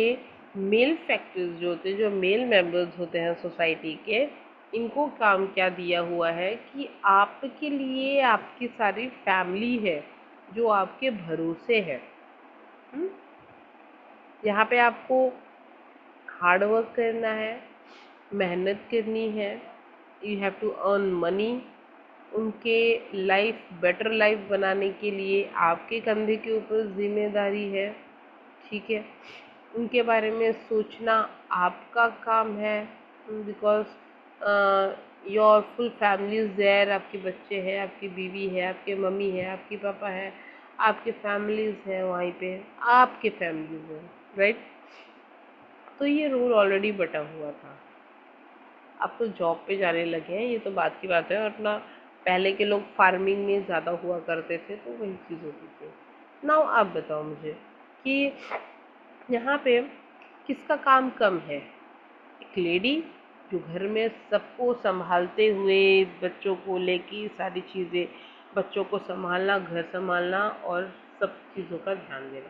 [SPEAKER 1] मेल फैक्टर्स जो होते हैं, जो मेल मेंबर्स होते हैं सोसाइटी के, इनको काम क्या दिया हुआ है कि आपके लिए आपकी सारी फैमिली है जो आपके भरोसे है। यहाँ पे आपको हार्ड वर्क करना है, मेहनत करनी है, you have to earn money. उनके लाइफ, बेटर लाइफ बनाने के लिए आपके कंधे के ऊपर जिम्मेदारी है, ठीक है। उनके बारे में सोचना आपका काम है, because your full family is there, आपके बच्चे हैं, आपकी बीवी है, आपके मम्मी है, आपके पापा है, आपके फैमिलीज़ हैं, वहीं पे आपके फैमिलीज़ हैं, राइट। तो ये रोल ऑलरेडी बटा हुआ था। अब तो जॉब पे जाने लगे हैं, ये तो बात की बात है। और अपना पहले के लोग फार्मिंग में ज़्यादा हुआ करते थे, तो वही चीज़ होती थी। नाउ आप बताओ मुझे कि यहाँ पे किसका काम कम है, एक लेडी जो घर में सबको संभालते हुए बच्चों को लेके सारी चीज़ें, बच्चों को संभालना, घर संभालना और सब चीज़ों का ध्यान देना।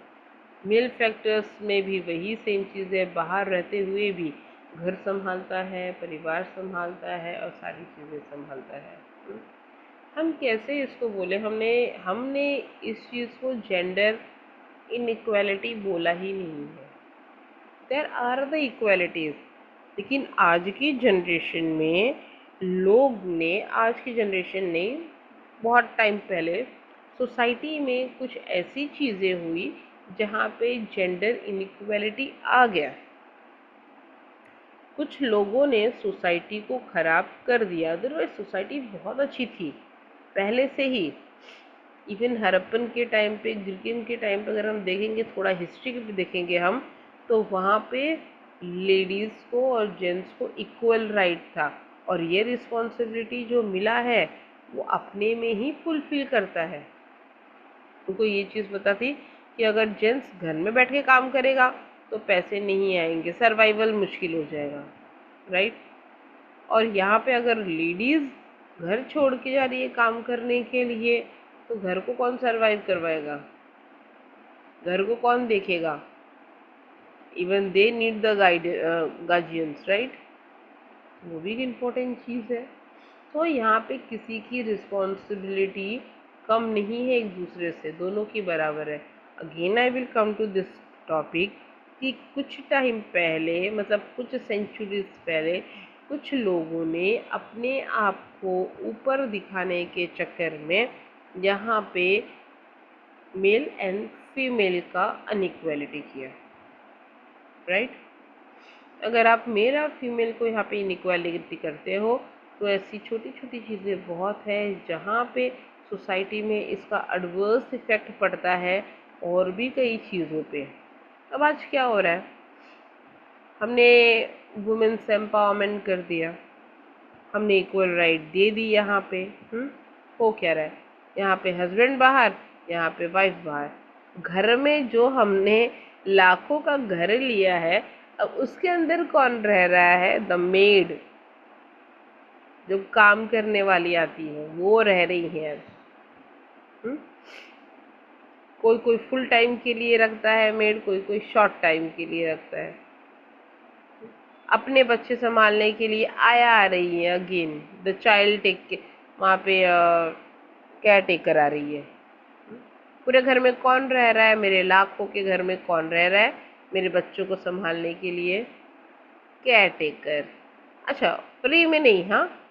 [SPEAKER 1] मेल फैक्टर्स में भी वही सेम चीज़ है, बाहर रहते हुए भी घर संभालता है, परिवार संभालता है और सारी चीज़ें संभालता है। हम कैसे इसको बोले, हमने हमने इस चीज़ को जेंडर इनइक्वालिटी बोला ही नहीं है। देयर आर द इक्वालिटीज, लेकिन आज की जनरेशन में आज की जनरेशन ने बहुत टाइम पहले सोसाइटी में कुछ ऐसी चीज़ें हुई जहाँ पे जेंडर इनइक्वालिटी आ गया। कुछ लोगों ने सोसाइटी को ख़राब कर दिया, अदरवाइज सोसाइटी बहुत अच्छी थी पहले से ही। इवन हड़प्पन के टाइम पे, गिरगिन के टाइम पे अगर हम देखेंगे, थोड़ा हिस्ट्री भी देखेंगे हम, तो वहाँ पे लेडीज़ को और जेंट्स को इक्वल राइट था, और ये रिस्पॉन्सिबिलिटी जो मिला है वो अपने में ही फुलफिल करता है। उनको ये चीज़ पता थी कि अगर जेंट्स घर में बैठ के काम करेगा तो पैसे नहीं आएंगे, सर्वाइवल मुश्किल हो जाएगा, राइट। और यहाँ पे अगर लेडीज़ घर छोड़ के जा रही है काम करने के लिए, तो घर को कौन सर्वाइव करवाएगा, घर को कौन देखेगा। Even they need the guardians, right. वो भी एक इम्पोर्टेंट चीज़ है। तो यहाँ पे किसी की रिस्पॉन्सिबिलिटी कम नहीं है एक दूसरे से, दोनों की बराबर है। Again I will come to this topic कि कुछ टाइम पहले, मतलब कुछ सेंचुरीज पहले, कुछ लोगों ने अपने आप को ऊपर दिखाने के चक्कर में यहाँ पे मेल एंड फीमेल का अनइक्वालिटी किया, राइट। अगर आप मेल और फीमेल को यहाँ पे इनइक्वालिटी करते हो, तो ऐसी छोटी छोटी चीज़ें बहुत है जहाँ पे सोसाइटी में इसका एडवर्स इफेक्ट पड़ता है, और भी कई चीज़ों पे। अब आज क्या हो रहा है, हमने वुमेन्स एम्पावरमेंट कर दिया, हमने इक्वल राइट दे दी यहाँ पे। हो क्या रहा है, यहाँ पे हस्बैंड बाहर, यहाँ पे वाइफ बाहर। घर में जो हमने लाखों का घर लिया है, अब उसके अंदर कौन रह रहा है, द मेड, जो काम करने वाली आती है वो रह रही है। हम्म? कोई कोई फुल टाइम के लिए रखता है मेड, कोई कोई शॉर्ट टाइम के लिए रखता है। अपने बच्चे संभालने के लिए आया आ रही है, अगेन द चाइल्ड टेक के, वहाँ पे केयर टेकर आ रही है। पूरे घर में कौन रह रहा है, मेरे लाखों के घर में कौन रह रहा है मेरे बच्चों को संभालने के लिए, केयर टेकर। अच्छा, फ्री में नहीं, हाँ,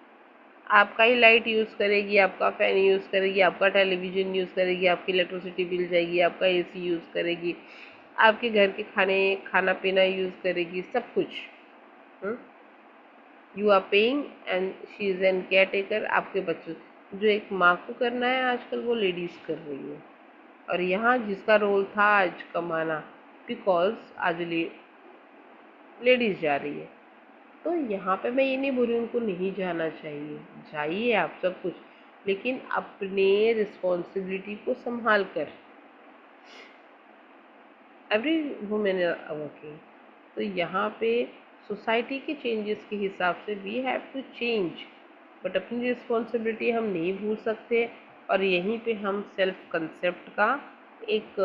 [SPEAKER 1] आपका ही लाइट यूज़ करेगी, आपका फ़ैन यूज़ करेगी, आपका टेलीविज़न यूज़ करेगी, आपकी इलेक्ट्रिसिटी बिल जाएगी, आपका एसी यूज़ करेगी, आपके घर के खाना पीना यूज़ करेगी, सब कुछ। You are paying and she is an care taker. आपके बच्चों, जो एक माँ को करना है आजकल वो लेडीज़ कर रही है। और यहाँ जिसका रोल था आज कमाना, बिकॉज आज लेडीज़ जा रही है। तो यहाँ पे मैं ये नहीं बोल रही उनको नहीं जाना चाहिए, जाइए आप सब कुछ, लेकिन अपने रिस्पॉन्सिबिलिटी को संभाल कर। Every women are working. तो यहाँ पे सोसाइटी के चेंजेस के हिसाब से we have to change, but अपनी रिस्पॉन्सिबिलिटी हम नहीं भूल सकते। और यहीं पे हम सेल्फ कंसेप्ट का एक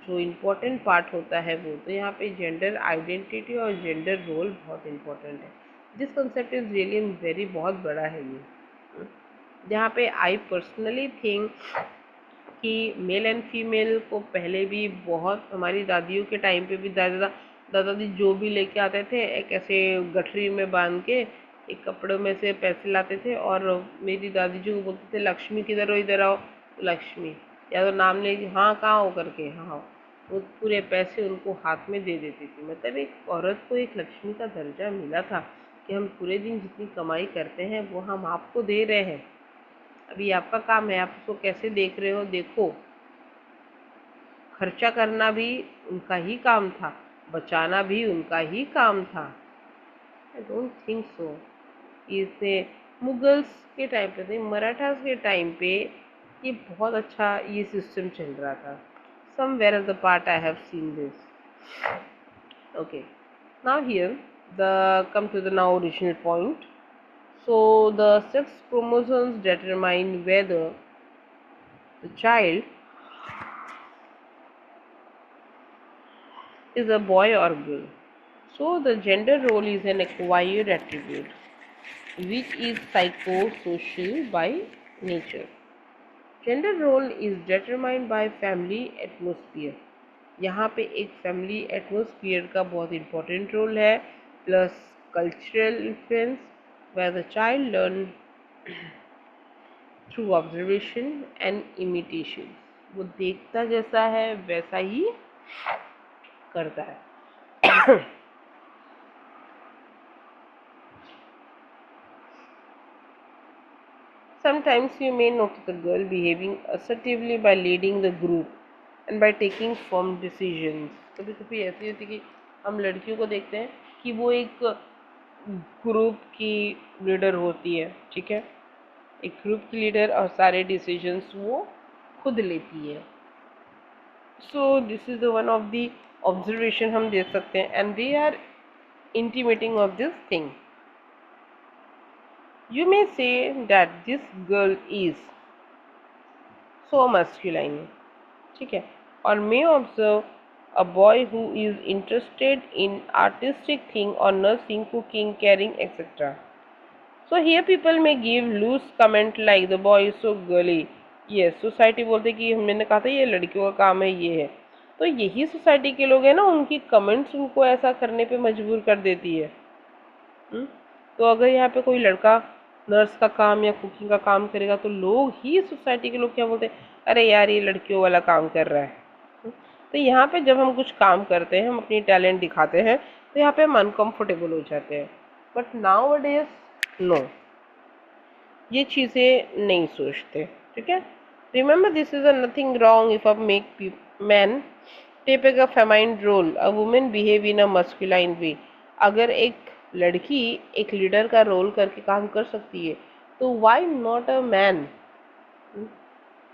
[SPEAKER 1] जो इम्पोर्टेंट पार्ट होता है वो, तो यहाँ पे जेंडर आइडेंटिटी और जेंडर रोल बहुत इम्पोर्टेंट है। This concept is really very बहुत बड़ा है ये, जहाँ पे आई पर्सनली थिंक कि मेल एंड फीमेल को पहले भी बहुत, हमारी दादियों के टाइम पे भी दादाजी जो भी लेके आते थे एक ऐसे गठरी में बांध के एक कपड़ों में से पैसे लाते थे, और मेरी दादी जी को बोलते थे लक्ष्मी किधर हो, इधर आओ, तो लक्ष्मी, या तो नाम ले, हाँ कहाँ हो करके, हाँ, वो पूरे पैसे उनको हाथ में दे देती थी। मतलब एक औरत को एक लक्ष्मी का दर्जा मिला था कि हम पूरे दिन जितनी कमाई करते हैं वो हम आपको दे रहे हैं, अभी आपका काम है, आप उसको कैसे देख रहे हो देखो। खर्चा करना भी उनका ही काम था, बचाना भी उनका ही काम था। I don't think so. इसे मुगल्स के टाइम पे थे, मराठास के टाइम पे ये बहुत अच्छा ये सिस्टम चल रहा था। Somewhere of the part I have seen this. Okay, now here The come to the now original point. So the sex chromosomes determine whether the child is a boy or girl. So the gender role is an acquired attribute which is psychosocial by nature. Gender role is determined by family atmosphere. यहाँ पे एक family atmosphere का बहुत important role है, plus cultural influence where the child learn through observation and imitation. वो देखता जैसा है वैसा ही करता है. Sometimes you may notice the girl behaving assertively by leading the group and by taking firm decisions. कभी कभी ऐसी होती है कि हम लड़कियों को देखते हैं कि वो एक ग्रुप की लीडर होती है, ठीक है, एक ग्रुप की लीडर, और सारे डिसीजंस वो खुद लेती है. So this is the one of the observation हम देख सकते हैं, and they are intimating of this thing. You may say that this girl is so masculine, ठीक है, or may observe a boy who is interested in artistic thing or nursing, cooking, caring, etc. So here people may give loose comment like the boy is so girly. Yes, society बोलते कि मैंने कहा था ये लड़कियों का काम है, ये है. तो यही सोसाइटी के लोग हैं ना, उनकी कमेंट्स उनको ऐसा करने पे मजबूर कर देती है. तो अगर यहाँ पे कोई लड़का नर्स का काम या कुकिंग का काम करेगा तो लोग ही, सोसाइटी के लोग क्या बोलते हैं, अरे यार ये लड़कियों वाला काम कर रहा है. तो यहाँ पे जब हम कुछ काम करते हैं, हम अपनी टैलेंट दिखाते हैं, तो यहाँ पे हम अनकम्फर्टेबल हो जाते हैं. बट नाउ डेज नो, ये चीज़ें नहीं सोचते, ठीक है. Remember this is nothing wrong if a make man take a feminine role, a women behave in a masculine way. अगर एक लड़की एक लीडर का रोल करके काम कर सकती है तो वाई नॉट अ मैन.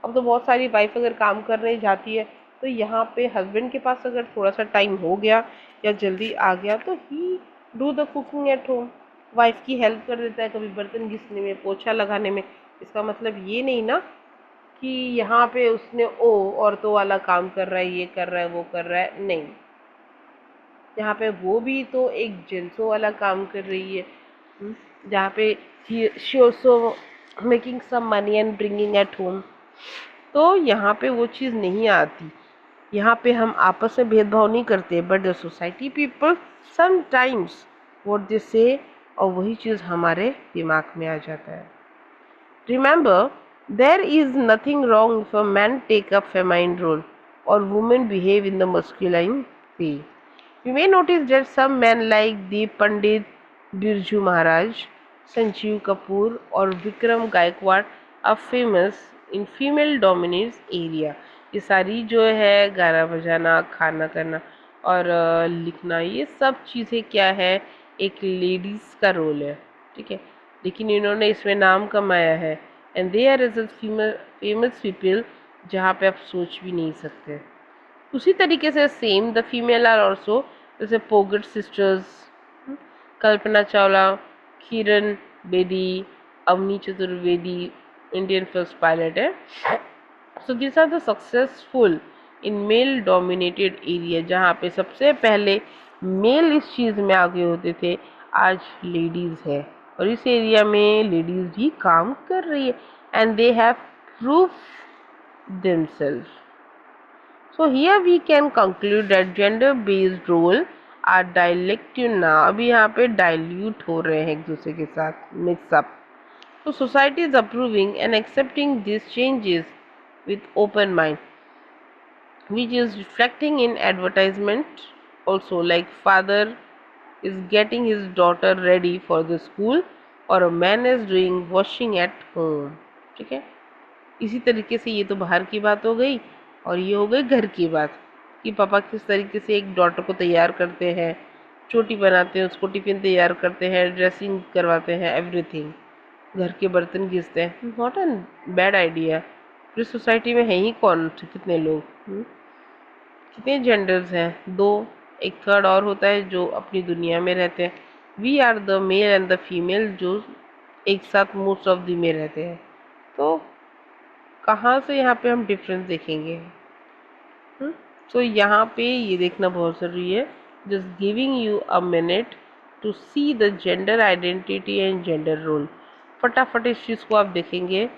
[SPEAKER 1] अब तो बहुत सारी वाइफ अगर काम करने जाती है तो यहाँ पे हस्बैंड के पास अगर थोड़ा सा टाइम हो गया या जल्दी आ गया तो ही do the cooking at home. Wife की हेल्प कर देता है, कभी बर्तन घिसने में, पोछा लगाने में. इसका मतलब ये नहीं ना कि यहाँ पे उसने औरतों वाला काम कर रहा है, ये कर रहा है, वो कर रहा है, नहीं. यहाँ पे वो भी तो एक जेंट्सों वाला काम कर रही है, जहाँ पे she also making some money and bringing at home. तो यहाँ पे वो चीज़ नहीं आती. यहाँ पे हम आपस में भेदभाव नहीं करते, but the society people sometimes what they से, और वही चीज़ हमारे दिमाग में आ जाता है. Remember there is nothing wrong if a man take a feminine role और women behave in the masculine way. You may notice that some men like the Pandit Birju Maharaj, Sanjeev Kapoor or Vikram Gaikwad are famous in female dominated area. ये सारी जो है गाना बजाना, खाना करना और लिखना, ये सब चीज़ें क्या है, एक लेडीज़ का रोल है, ठीक है. लेकिन इन्होंने इसमें नाम कमाया है, and they are as famous people जहाँ पे आप सोच भी नहीं सकते. उसी तरीके से same the female are also, जैसे Phogat sisters, Kalpana Chawla, Kiran Bedi, Avani Chaturvedi Indian first pilot है. So this are the successful in male dominated area, जहाँ पे सबसे पहले मेल इस चीज़ में आगे होते थे, आज लेडीज़ है और इस एरिया में लेडीज़ भी काम कर रही है, and they have proof themselves. So here we can conclude that gender-based role are dialective ना, अभी यहाँ पे dilute हो रहे हैं एक दूसरे के साथ, mix up. So society is approving and accepting these changes with open mind, which is reflecting in advertisement also, like father is getting his daughter ready for the school और a man is doing washing at home, ठीक है. इसी तरीके से ये तो बाहर की बात हो गई, और ये हो गई घर की बात कि पापा किस तरीके से एक डॉटर को तैयार करते हैं, छोटी बनाते हैं, उसको टिफ़िन तैयार करते हैं, ड्रेसिंग करवाते हैं, एवरीथिंग, घर के बर्तन घिसते हैं. Not an bad idea. पूरी सोसाइटी में है ही कौन, कितने लोग, कितने जेंडर्स हैं, 2, एक थर्ड और होता है जो अपनी दुनिया में रहते हैं. We are the male and the female जो एक साथ मोस्ट ऑफ द में रहते हैं. तो कहाँ से यहाँ पे हम डिफरेंस देखेंगे? तो यहाँ पे ये देखना बहुत ज़रूरी है. Just giving you a minute to see the gender identity and gender role. फटाफट इस चीज़ को आप देखेंगे.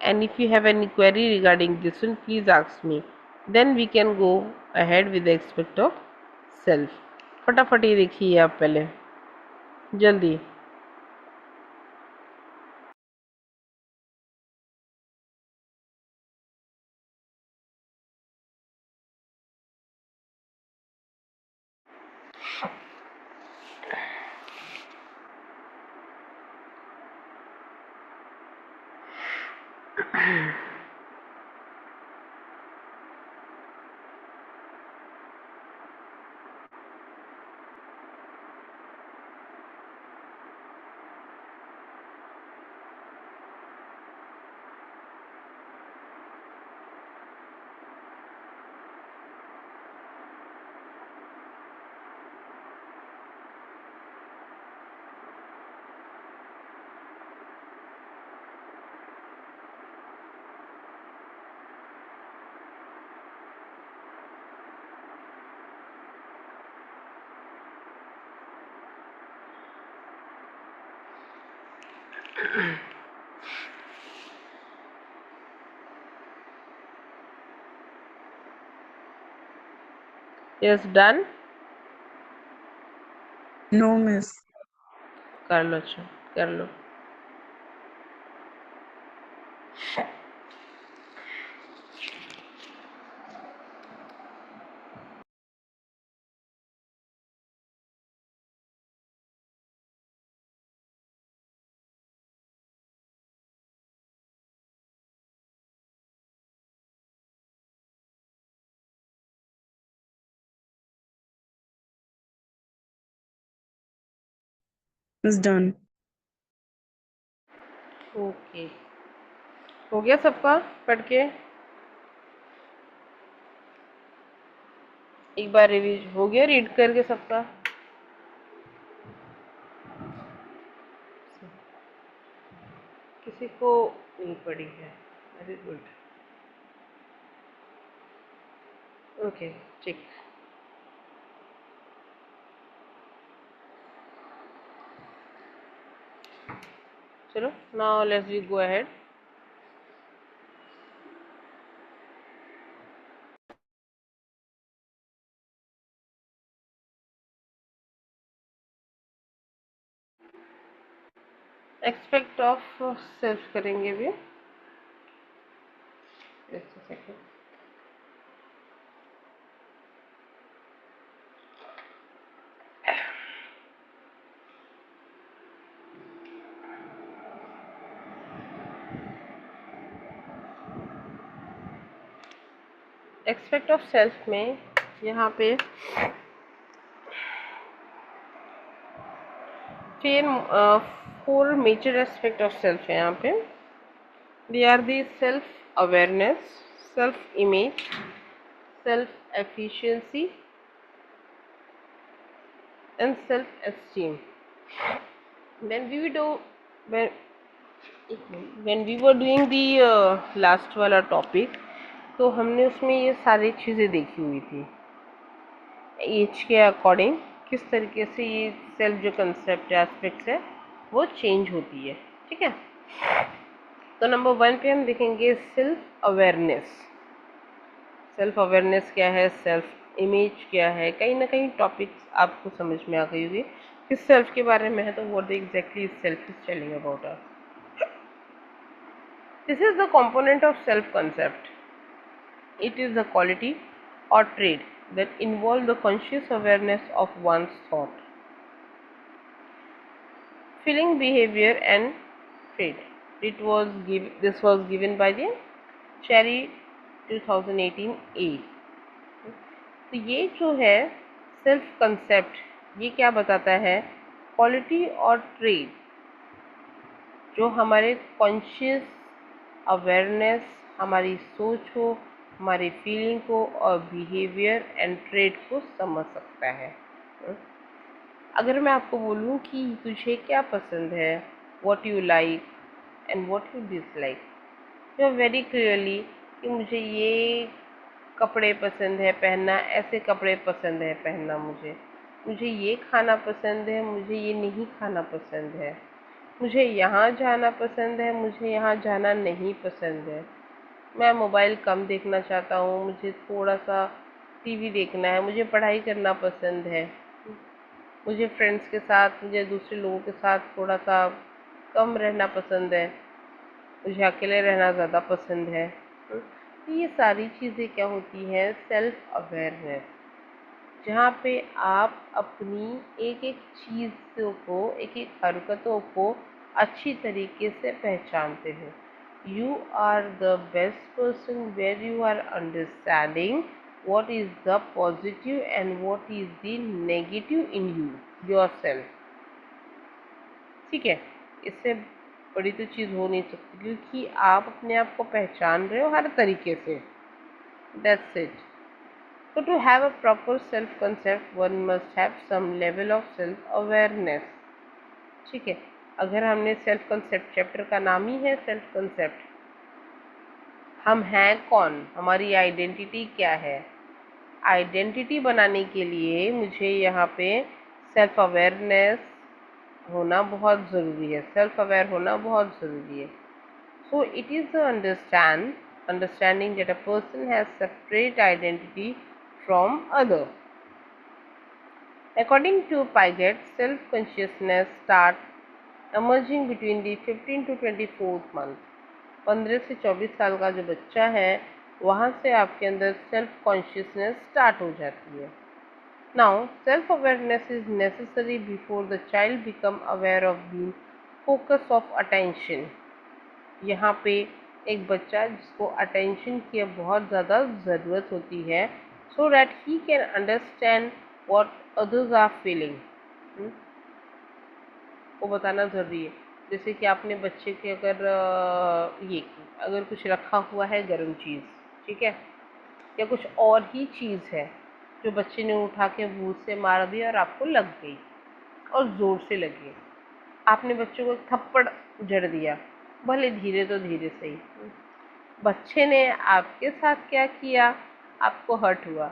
[SPEAKER 1] And if you have any query regarding this one, please ask me. Then we can go ahead with the aspect of self. फटाफट ये देखिए आप पहले जल्दी. Yes done.
[SPEAKER 3] No, miss.
[SPEAKER 1] कर लो. अच्छा कर लो.
[SPEAKER 3] It's done.
[SPEAKER 1] ओके. हो गया सबका पढ़ के? एक बार रिवीज हो गया रीड करके सबका? किसी को नहीं पड़ी है? Very good. ओके ठीक. चलो now let's we go ahead. Expect of self करेंगे भी. Just a second. Expect of self में यहाँ पे फिर 4 मेजर एस्पेक्ट ऑफ सेल्फ है यहाँ पे. They are the self awareness, self image, self efficiency and self esteem. when we do when when we were doing the last वाला topic तो हमने उसमें ये सारी चीज़ें देखी हुई थी एज के अकॉर्डिंग किस तरीके से ये सेल्फ जो कंसेप्ट एस्पेक्ट्स है वो चेंज होती है. ठीक है. तो नंबर 1 पे हम देखेंगे सेल्फ अवेयरनेस. सेल्फ अवेयरनेस क्या है, सेल्फ इमेज क्या है. कहीं ना कहीं टॉपिक्स आपको समझ में आ गई होगी किस सेल्फ के बारे में है. तो what exactly self is telling about us. This is the component of self concept. It is the quality or trait that involve the conscious awareness of one's thought, feeling, behavior and trait. This was given by the Cherry 2018 A. तो ये जो है self concept ये क्या बताता है, quality और trait जो हमारे कॉन्शियस अवेयरनेस हमारी सोच हो हमारे फीलिंग को और बिहेवियर एंड ट्रेड को समझ सकता है। अगर मैं आपको बोलूँ कि तुझे क्या पसंद है, what you like and what you dislike, you very clearly कि मुझे ये कपड़े पसंद है पहनना, ऐसे कपड़े पसंद है पहनना, मुझे ये खाना पसंद है, मुझे ये नहीं खाना पसंद है, मुझे यहाँ जाना पसंद है, मुझे यहाँ जाना नहीं पसंद है, मैं मोबाइल कम देखना चाहता हूँ, मुझे थोड़ा सा टीवी देखना है, मुझे पढ़ाई करना पसंद है, मुझे फ्रेंड्स के साथ, मुझे दूसरे लोगों के साथ थोड़ा सा कम रहना पसंद है, मुझे अकेले रहना ज़्यादा पसंद है। तो ये सारी चीज़ें क्या होती हैं, सेल्फ अवेयरनेस, जहाँ पे आप अपनी एक एक चीज़ों को, एक एक हरकतों को अच्छी तरीके से पहचानते हो। You are the best person where you are understanding what is the positive and what is the negative in you yourself। ठीक है, इससे बड़ी तो चीज़ हो नहीं सकती, क्योंकि आप अपने आप को पहचान रहे हो हर तरीके से। That's it. So to have a proper self concept one must have some level of self awareness। ठीक है, अगर हमने सेल्फ कंसेप्ट, चैप्टर का नाम ही है सेल्फ कंसेप्ट, हम हैं कौन, हमारी आइडेंटिटी क्या है, आइडेंटिटी बनाने के लिए मुझे यहाँ पे सेल्फ अवेयरनेस होना बहुत ज़रूरी है, सेल्फ अवेयर होना बहुत ज़रूरी है। So it is the understanding that a person has separate identity from other. According to Piaget, self-consciousness starts emerging between the 15 to 24th month। 15 से 24 साल का जो बच्चा है, वहाँ से आपके अंदर सेल्फ कॉन्शियसनेस स्टार्ट हो जाती है। Now, self-awareness is necessary before the child become aware of being focus of attention। यहाँ पे एक बच्चा जिसको अटेंशन की बहुत ज़्यादा ज़रूरत होती है, so that he can understand what others are feeling। वो बताना ज़रूरी है। जैसे कि आपने बच्चे के अगर कुछ रखा हुआ है गर्म चीज़, ठीक है, या कुछ और ही चीज़ है जो बच्चे ने उठा के मुँह से मार दिया और आपको लग गई और ज़ोर से लगी, आपने बच्चों को थप्पड़ जड़ दिया, भले धीरे तो धीरे सही, बच्चे ने आपके साथ क्या किया, आपको हर्ट हुआ,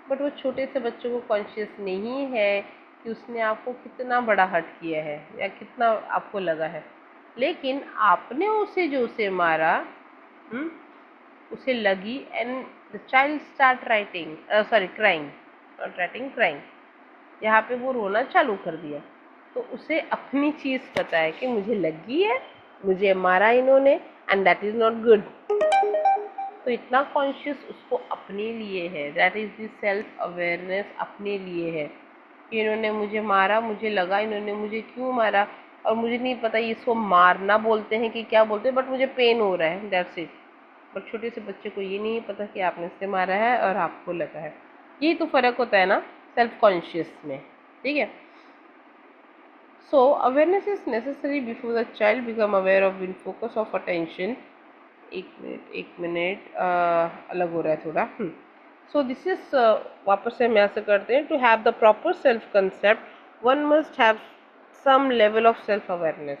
[SPEAKER 1] बट वो छोटे से बच्चों को कॉन्शियस नहीं है कि उसने आपको कितना बड़ा हर्ट किया है या कितना आपको लगा है। लेकिन आपने उसे मारा, उसे लगी, and the child start crying, not writing, crying, यहाँ पे वो रोना चालू कर दिया, तो उसे अपनी चीज़ पता है कि मुझे लगी है, मुझे मारा इन्होंने, and that is not good. तो इतना कॉन्शियस उसको अपने लिए है, that is the self awareness, अपने लिए है कि इन्होंने मुझे मारा, मुझे लगा इन्होंने मुझे क्यों मारा, और मुझे नहीं पता इसको मारना बोलते हैं कि क्या बोलते हैं, बट मुझे पेन हो रहा है, दैट्स इट। बट छोटे से बच्चे को ये नहीं पता कि आपने इससे मारा है और आपको लगा है। यही तो फ़र्क होता है ना सेल्फ कॉन्शियस में, ठीक है। So awareness is necessary before the child become aware of in focus of attention. एक मिनट अलग हो रहा है थोड़ा। सो दिस इज, वापस से हम यहाँ से करते हैं, to have the proper self concept one must have some level of self-awareness।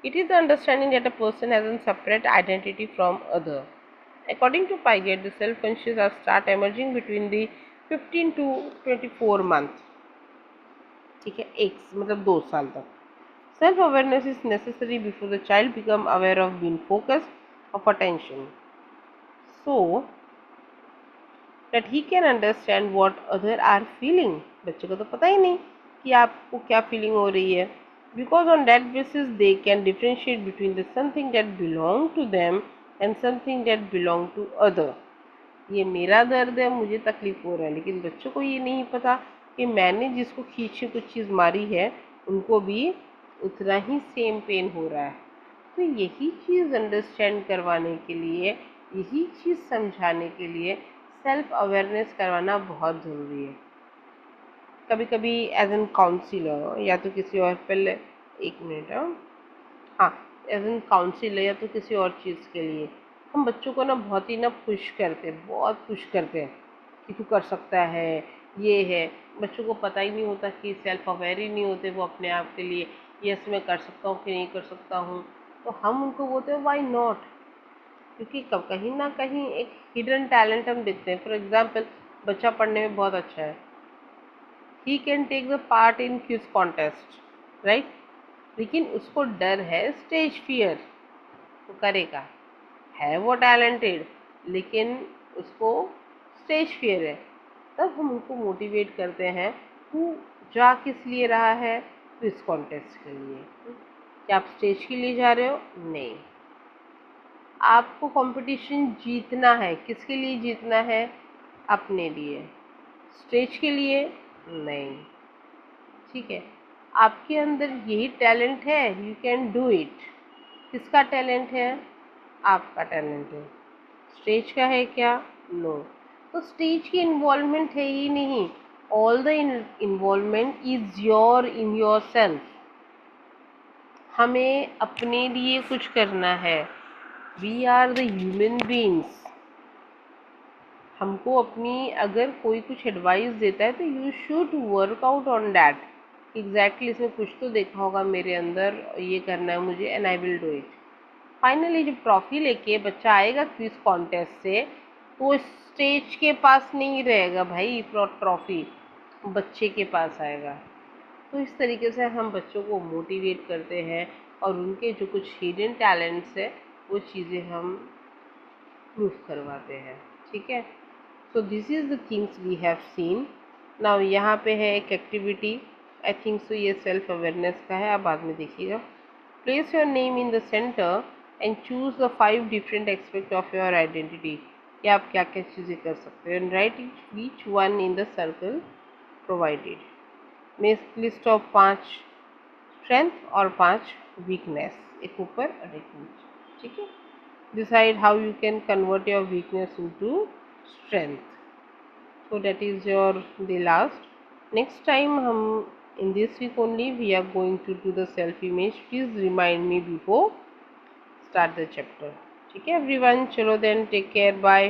[SPEAKER 1] It is the understanding that a person has a separate identity from other। According to Piaget, the self-conscious are start emerging between the 15 to 24 month। ठीक है, एक मतलब 2 साल तक। Self awareness is necessary before the child become aware of being focus of attention, so that he can understand what other are feeling. बच्चे को तो पता ही नहीं कि आपको क्या फीलिंग हो रही है, because on that basis they can differentiate between the something that belong to them and something that belong to other. ये मेरा दर्द है, मुझे तकलीफ हो रहा है, लेकिन बच्चों को ये नहीं पता कि मैंने जिसको खींच के कुछ चीज़ मारी है उनको भी उतना ही सेम पेन हो रहा है। तो यही चीज़ अंडरस्टैंड करवाने के लिए, यही चीज़ समझाने के लिए सेल्फ अवेयरनेस करवाना बहुत ज़रूरी है। कभी कभी एज एन काउंसिलर या तो किसी और, पहले एक मिनट, हाँ, एज एन काउंसिलर या तो किसी और चीज़ के लिए हम बच्चों को ना बहुत ही ना पुश करते हैं, बहुत पुश करते हैं कि तू कर सकता है, ये है। बच्चों को पता ही नहीं होता कि सेल्फ अवेयर ही नहीं होते वो अपने आप के लिए, यस मैं कर सकता हूँ कि नहीं कर सकता हूँ। तो हम उनको बोलते हैं वाई नॉट, क्योंकि कहीं ना कहीं एक हिडन टैलेंट हम देखते हैं। फॉर एग्जाम्पल, बच्चा पढ़ने में बहुत अच्छा है, he can take the part in quiz contest, right, लेकिन उसको डर है, स्टेज फियर, तो करेगा, है वो टैलेंटेड लेकिन उसको स्टेज फियर है। तब हम उनको मोटिवेट करते हैं, तू जा किस लिए रहा है, क्विज कॉन्टेस्ट के लिए। क्या आप स्टेज के लिए जा रहे हो? नहीं, आपको कंपटीशन जीतना है। किसके लिए जीतना है? अपने लिए। स्टेज के लिए नहीं। ठीक है, आपके अंदर यही टैलेंट है, यू कैन डू इट। किसका टैलेंट है? आपका टैलेंट है। स्टेज का है क्या? नो। तो स्टेज की इन्वॉल्वमेंट है ही नहीं, all the involvement is your in yourself. हमें अपने लिए कुछ करना है, we are the human beings. हमको अपनी, अगर कोई कुछ एडवाइस देता है तो you should work out on that. Exactly इसमें कुछ तो देखा होगा मेरे अंदर, ये करना है मुझे and I will do it. Finally जब ट्रॉफी लेके बच्चा आएगा क्विज कॉन्टेस्ट से, तो स्टेज के पास नहीं रहेगा भाई, ट्रॉफी बच्चे के पास आएगा। तो इस तरीके से हम बच्चों को मोटिवेट करते हैं और उनके जो कुछ हिडन टैलेंट्स है वो चीज़ें हम प्रूफ करवाते हैं। ठीक है, so this is the things we have seen. Now यहाँ पे है एक एक्टिविटी, आई थिंक सो ये सेल्फ अवेयरनेस का है, आप बाद में देखिएगा। Place your name in the centre and choose the 5 different aspect of your identity. कि आप क्या क्या चीज़ें कर सकते हो and right each one in the circle provided. Make list of 5 strength और 5 वीकनेस, एक ऊपर और एक नीचे। ठीक है, decide how you can convert your weakness into strength. So that is your the last. Next time हम in this week only we are going to do the self image. Please remind me before start the chapter. ठीक है everyone, चलो then take care, bye.